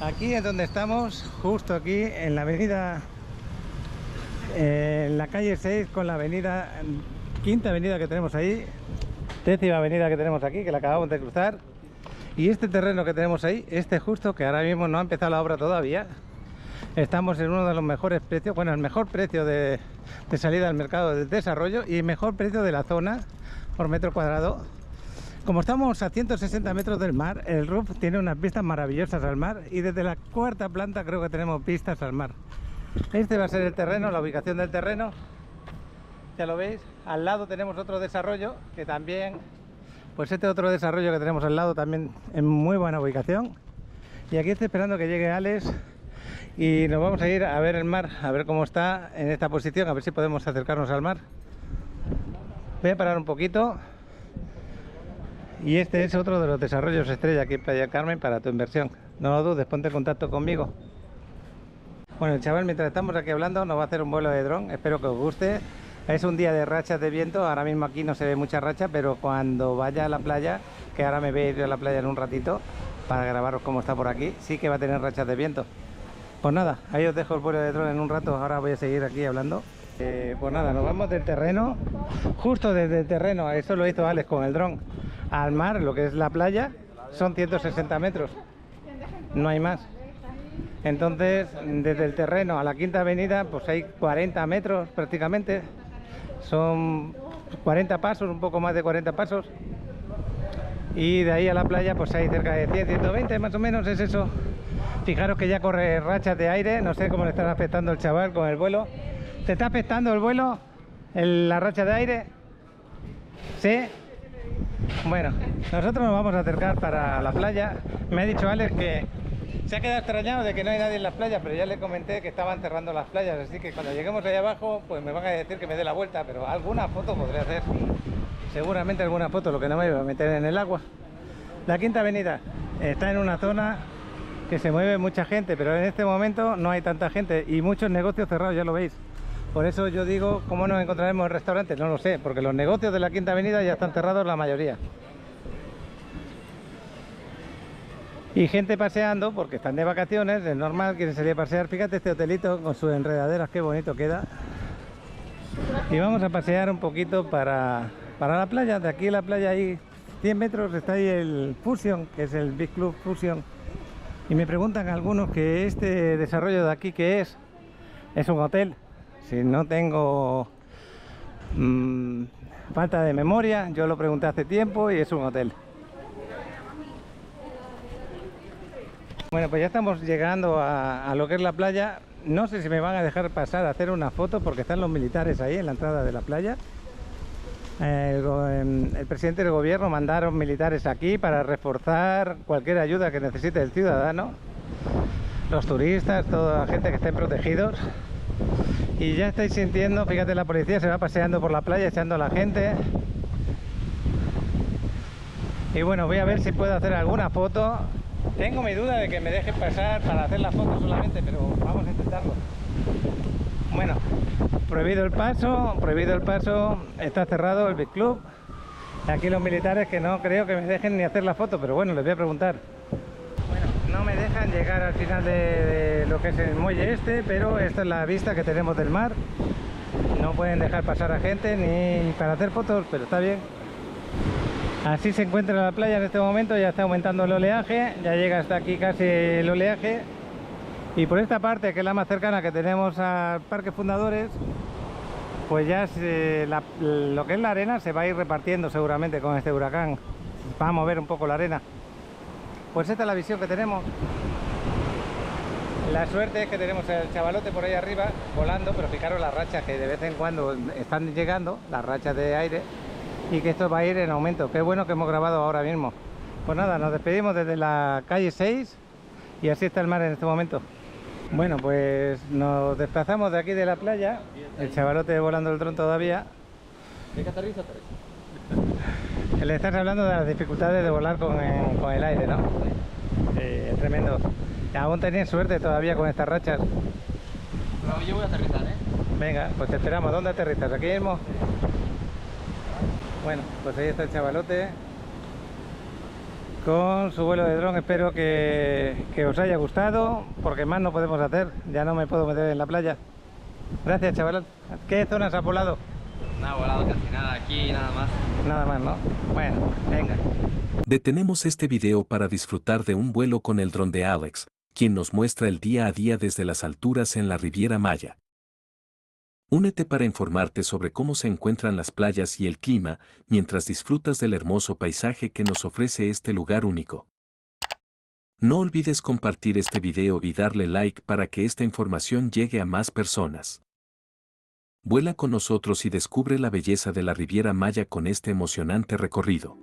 Aquí es donde estamos, justo aquí en la avenida, en la calle 6 con la avenida, 5ª avenida que tenemos ahí, 10ª avenida que tenemos aquí, que la acabamos de cruzar. Y este terreno que tenemos ahí, justo, que ahora mismo no ha empezado la obra todavía, estamos en uno de los mejores precios, bueno, el mejor precio de salida al mercado del desarrollo y mejor precio de la zona por metro cuadrado. Como estamos a 160 metros del mar, el roof tiene unas vistas maravillosas al mar y desde la 4ª planta creo que tenemos vistas al mar. Este va a ser el terreno, la ubicación del terreno, ya lo veis. Al lado tenemos otro desarrollo que también, pues este otro desarrollo que tenemos al lado también en muy buena ubicación. Y aquí estoy esperando que llegue Alex y nos vamos a ir a ver el mar, a ver cómo está en esta posición, a ver si podemos acercarnos al mar. Voy a parar un poquito. Y este es otro de los desarrollos estrella aquí en Playa del Carmen para tu inversión. No lo dudes, ponte en contacto conmigo. Bueno, el chaval, mientras estamos aquí hablando, nos va a hacer un vuelo de dron. Espero que os guste. Es un día de rachas de viento. Ahora mismo aquí no se ve mucha racha, pero cuando vaya a la playa, que ahora me voy a ir a la playa en un ratito, para grabaros cómo está por aquí. Sí que va a tener rachas de viento. Pues nada, ahí os dejo el vuelo de dron en un rato. Ahora voy a seguir aquí hablando. Pues nada, nos vamos del terreno, justo desde el terreno, eso lo hizo Alex con el dron, al mar, lo que es la playa, son 160 metros, no hay más. Entonces, desde el terreno a la Quinta Avenida, pues hay 40 metros prácticamente, son 40 pasos, un poco más de 40 pasos. Y de ahí a la playa, pues hay cerca de 100, 120 más o menos, es eso. Fijaros que ya corre rachas de aire, no sé cómo le estará afectando el chaval con el vuelo. ¿Te está afectando el vuelo? ¿La racha de aire? ¿Sí? Bueno, nosotros nos vamos a acercar para la playa. Me ha dicho Alex que se ha quedado extrañado de que no hay nadie en las playas, pero ya le comenté que estaban cerrando las playas, así que cuando lleguemos allá abajo, pues me van a decir que me dé la vuelta, pero alguna foto podré hacer. Seguramente alguna foto, lo que no me voy a meter en el agua. La Quinta Avenida está en una zona que se mueve mucha gente, pero en este momento no hay tanta gente y muchos negocios cerrados, ya lo veis. Por eso yo digo, ¿cómo nos encontraremos en restaurantes? No lo sé, porque los negocios de la Quinta Avenida ya están cerrados la mayoría. Y gente paseando, porque están de vacaciones, es normal, quieren salir a pasear. Fíjate este hotelito con sus enredaderas, qué bonito queda. Y vamos a pasear un poquito para la playa. De aquí a la playa hay 100 metros, está ahí el Fusion, que es el Big Club Fusion. Y me preguntan algunos que este desarrollo de aquí, ¿qué es? Es un hotel. Si no tengo falta de memoria, yo lo pregunté hace tiempo y es un hotel. Bueno, pues ya estamos llegando a lo que es la playa. No sé si me van a dejar pasar a hacer una foto porque están los militares ahí en la entrada de la playa. El presidente del gobierno mandaron militares aquí para reforzar cualquier ayuda que necesite el ciudadano, los turistas, toda la gente que estén protegidos. Y ya estáis sintiendo, fíjate, la policía se va paseando por la playa echando a la gente. Y bueno, voy a ver si puedo hacer alguna foto. Tengo mi duda de que me dejen pasar para hacer la foto solamente, pero vamos a intentarlo. Bueno, prohibido el paso, está cerrado el Big Club. Aquí los militares que no creo que me dejen ni hacer la foto, pero bueno, les voy a preguntar. Bueno, no me dejan llegar al final de lo que es el muelle este, pero esta es la vista que tenemos del mar. No pueden dejar pasar a gente ni para hacer fotos, pero está bien. Así se encuentra la playa en este momento, ya está aumentando el oleaje, ya llega hasta aquí casi el oleaje. Y por esta parte, que es la más cercana que tenemos al Parque Fundadores, pues ya lo que es la arena se va a ir repartiendo seguramente con este huracán. Va a mover un poco la arena. Pues esta es la visión que tenemos. La suerte es que tenemos el chavalote por ahí arriba volando, pero fijaros las rachas que de vez en cuando están llegando, las rachas de aire, y que esto va a ir en aumento. Qué bueno que hemos grabado ahora mismo. Pues nada, nos despedimos desde la calle 6 y así está el mar en este momento. Bueno, pues nos desplazamos de aquí de la playa, el chavalote volando el dron todavía. Le estás hablando de las dificultades de volar con el aire, ¿no? Es tremendo. Aún tenéis suerte todavía con estas rachas. No, yo voy a aterrizar, ¿eh? Venga, pues te esperamos. ¿Dónde aterrizas? ¿Aquí mismo? Bueno, pues ahí está el chavalote con su vuelo de dron. Espero que os haya gustado, porque más no podemos hacer, ya no me puedo meter en la playa. Gracias, chaval. ¿Qué zonas has volado? No ha volado casi nada, aquí nada más. Nada más, ¿no? Bueno, venga. Detenemos este video para disfrutar de un vuelo con el dron de Alex, quien nos muestra el día a día desde las alturas en la Riviera Maya. Únete para informarte sobre cómo se encuentran las playas y el clima mientras disfrutas del hermoso paisaje que nos ofrece este lugar único. No olvides compartir este video y darle like para que esta información llegue a más personas. Vuela con nosotros y descubre la belleza de la Riviera Maya con este emocionante recorrido.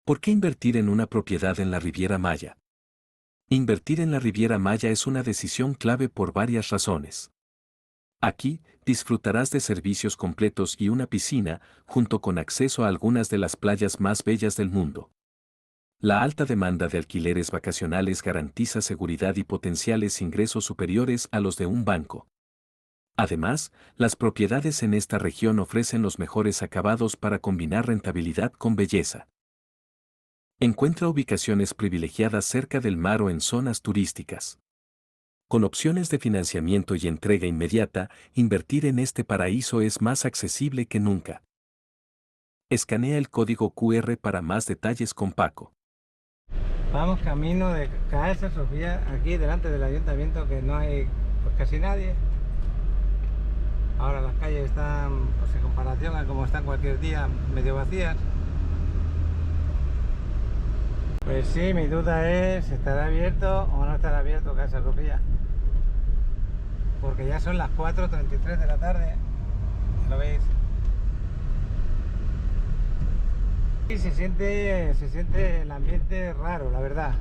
¿Por qué invertir en una propiedad en la Riviera Maya? Invertir en la Riviera Maya es una decisión clave por varias razones. Aquí, disfrutarás de servicios completos y una piscina, junto con acceso a algunas de las playas más bellas del mundo. La alta demanda de alquileres vacacionales garantiza seguridad y potenciales ingresos superiores a los de un banco. Además, las propiedades en esta región ofrecen los mejores acabados para combinar rentabilidad con belleza. Encuentra ubicaciones privilegiadas cerca del mar o en zonas turísticas. Con opciones de financiamiento y entrega inmediata, invertir en este paraíso es más accesible que nunca. Escanea el código QR para más detalles con Paco. Vamos camino de Casa Sofía, aquí delante del ayuntamiento, que no hay pues casi nadie. Ahora las calles están, pues en comparación a como están cualquier día, medio vacías. Pues sí, mi duda es, ¿estará abierto o no estará abierto Casa Sofía? Porque ya son las 4:33 de la tarde, ¿lo veis? Y se siente el ambiente raro, la verdad.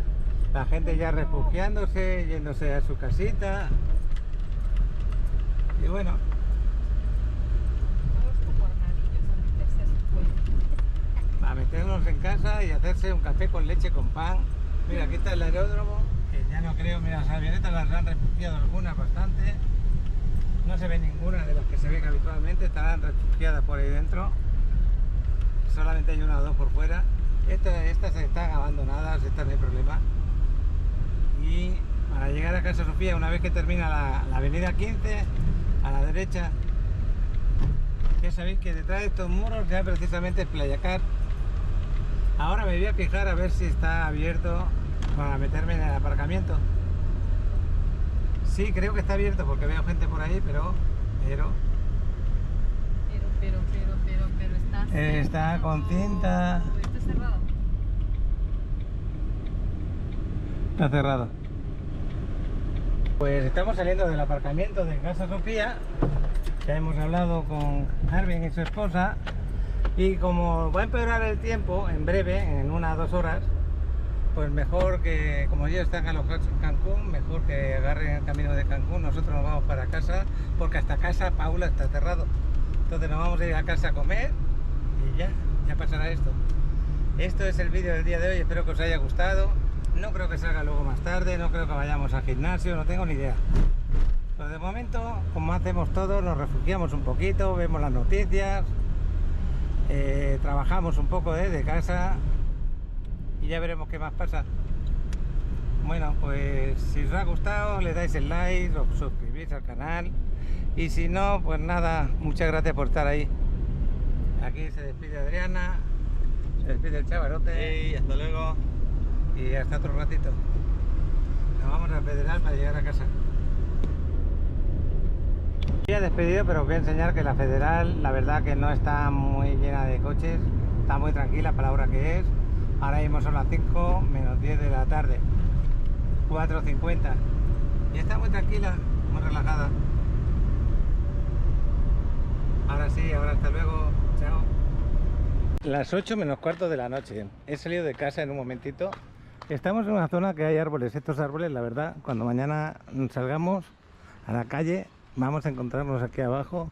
La gente ya refugiándose, yéndose a su casita. Y bueno. A meternos en casa y hacerse un café con leche con pan. Mira, aquí está el aeródromo, que ya no creo, mira, las avionetas las han refugiado algunas bastante. No se ve ninguna de las que se ven habitualmente, estarán refugiadas por ahí dentro. Solamente hay una o dos por fuera. Estas están abandonadas, estas no hay problema. Y para llegar a Casa Sofía, una vez que termina la avenida 15, a la derecha, ya sabéis que detrás de estos muros ya precisamente es Playacar. Ahora me voy a fijar a ver si está abierto para meterme en el aparcamiento. Sí, creo que está abierto porque veo gente por ahí, pero está con cinta. Está cerrado. Está cerrado. Pues estamos saliendo del aparcamiento de Casa Sofía. Ya hemos hablado con Arvin y su esposa. Y como va a empeorar el tiempo en breve, en 1 o 2 horas, pues mejor que, como ellos están alojados en Cancún, mejor que agarren el camino de Cancún. Nosotros nos vamos para casa, porque hasta casa Paula está cerrado. Entonces nos vamos a ir a casa a comer y ya pasará esto. Esto es el vídeo del día de hoy, espero que os haya gustado. No creo que salga luego más tarde, no creo que vayamos al gimnasio, no tengo ni idea. Pero de momento, como hacemos todos, nos refugiamos un poquito, vemos las noticias, trabajamos un poco desde casa y ya veremos qué más pasa. Bueno, pues si os ha gustado, le dais el like, os suscribís al canal y si no, pues nada, muchas gracias por estar ahí. Aquí se despide Adriana, se despide el chavalote. Y hasta luego. Y hasta otro ratito. Nos vamos a Federal para llegar a casa. Ya despedido, pero os voy a enseñar que la Federal, la verdad que no está muy llena de coches, está muy tranquila para la hora que es. Ahora mismo son las 5 menos 10 de la tarde, 4:50. Y está muy tranquila, muy relajada. Ahora sí, ahora hasta luego, chao. Las 8 menos cuarto de la noche. He salido de casa en un momentito. Estamos en una zona que hay árboles. Estos árboles, la verdad, cuando mañana salgamos a la calle, vamos a encontrarnos aquí abajo,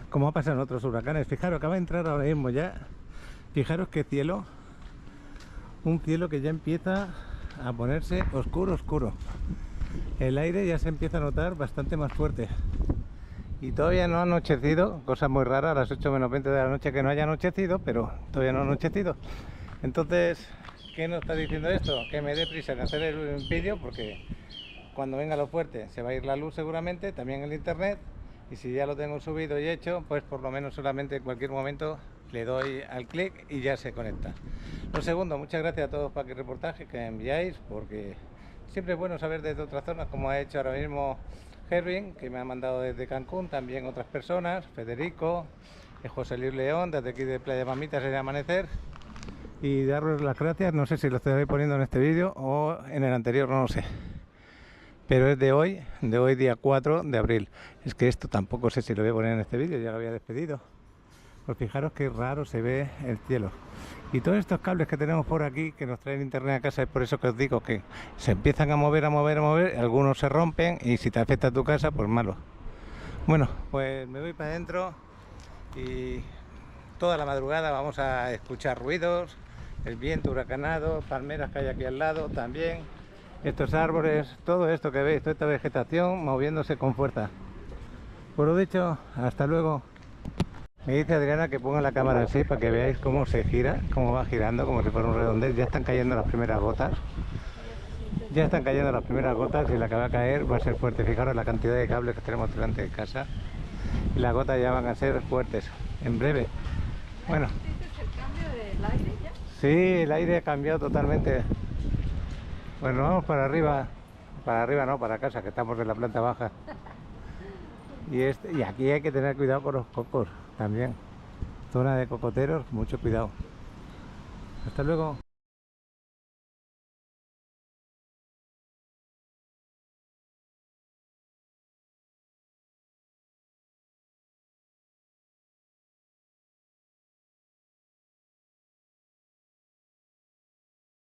como ha pasado en otros huracanes. Fijaros, acaba de entrar ahora mismo ya. Fijaros qué cielo. Un cielo que ya empieza a ponerse oscuro, oscuro. El aire ya se empieza a notar bastante más fuerte. Y todavía no ha anochecido, cosa muy rara, a las 8 menos 20 de la noche que no haya anochecido, pero todavía no ha anochecido. Entonces, ¿qué nos está diciendo esto? Que me dé prisa en hacer el vídeo porque cuando venga lo fuerte se va a ir la luz seguramente, también el internet, y si ya lo tengo subido y hecho, pues por lo menos solamente en cualquier momento le doy al clic y ya se conecta. Lo segundo, muchas gracias a todos para el reportaje que enviáis, porque siempre es bueno saber desde otras zonas, como ha hecho ahora mismo Hervin, que me ha mandado desde Cancún, también otras personas, Federico, José Luis León, desde aquí de Playa Mamitas en el amanecer. Y daros las gracias, no sé si lo estoy poniendo en este vídeo o en el anterior, no lo sé. Pero es de hoy día 4 de abril. Es que esto tampoco sé si lo voy a poner en este vídeo, ya lo había despedido. Pues fijaros qué raro se ve el cielo. Y todos estos cables que tenemos por aquí, que nos traen internet a casa, es por eso que os digo que se empiezan a mover, algunos se rompen y si te afecta a tu casa, pues malo. Bueno, pues me voy para adentro y toda la madrugada vamos a escuchar ruidos, el viento huracanado, palmeras que hay aquí al lado también, estos árboles, todo esto que veis, toda esta vegetación moviéndose con fuerza. Por lo dicho, hasta luego. Me dice Adriana que ponga la cámara así para que veáis cómo se gira, cómo va girando, como si fuera un redondel. Ya están cayendo las primeras gotas. Ya están cayendo las primeras gotas y la que va a caer va a ser fuerte. Fijaros la cantidad de cables que tenemos delante de casa. Y las gotas ya van a ser fuertes, en breve. Bueno. ¿El cambio del aire ya? Sí, el aire ha cambiado totalmente. Bueno, vamos para arriba. Para arriba no, para casa, que estamos en la planta baja. Y aquí hay que tener cuidado con los cocos también. Zona de cocoteros, mucho cuidado. Hasta luego.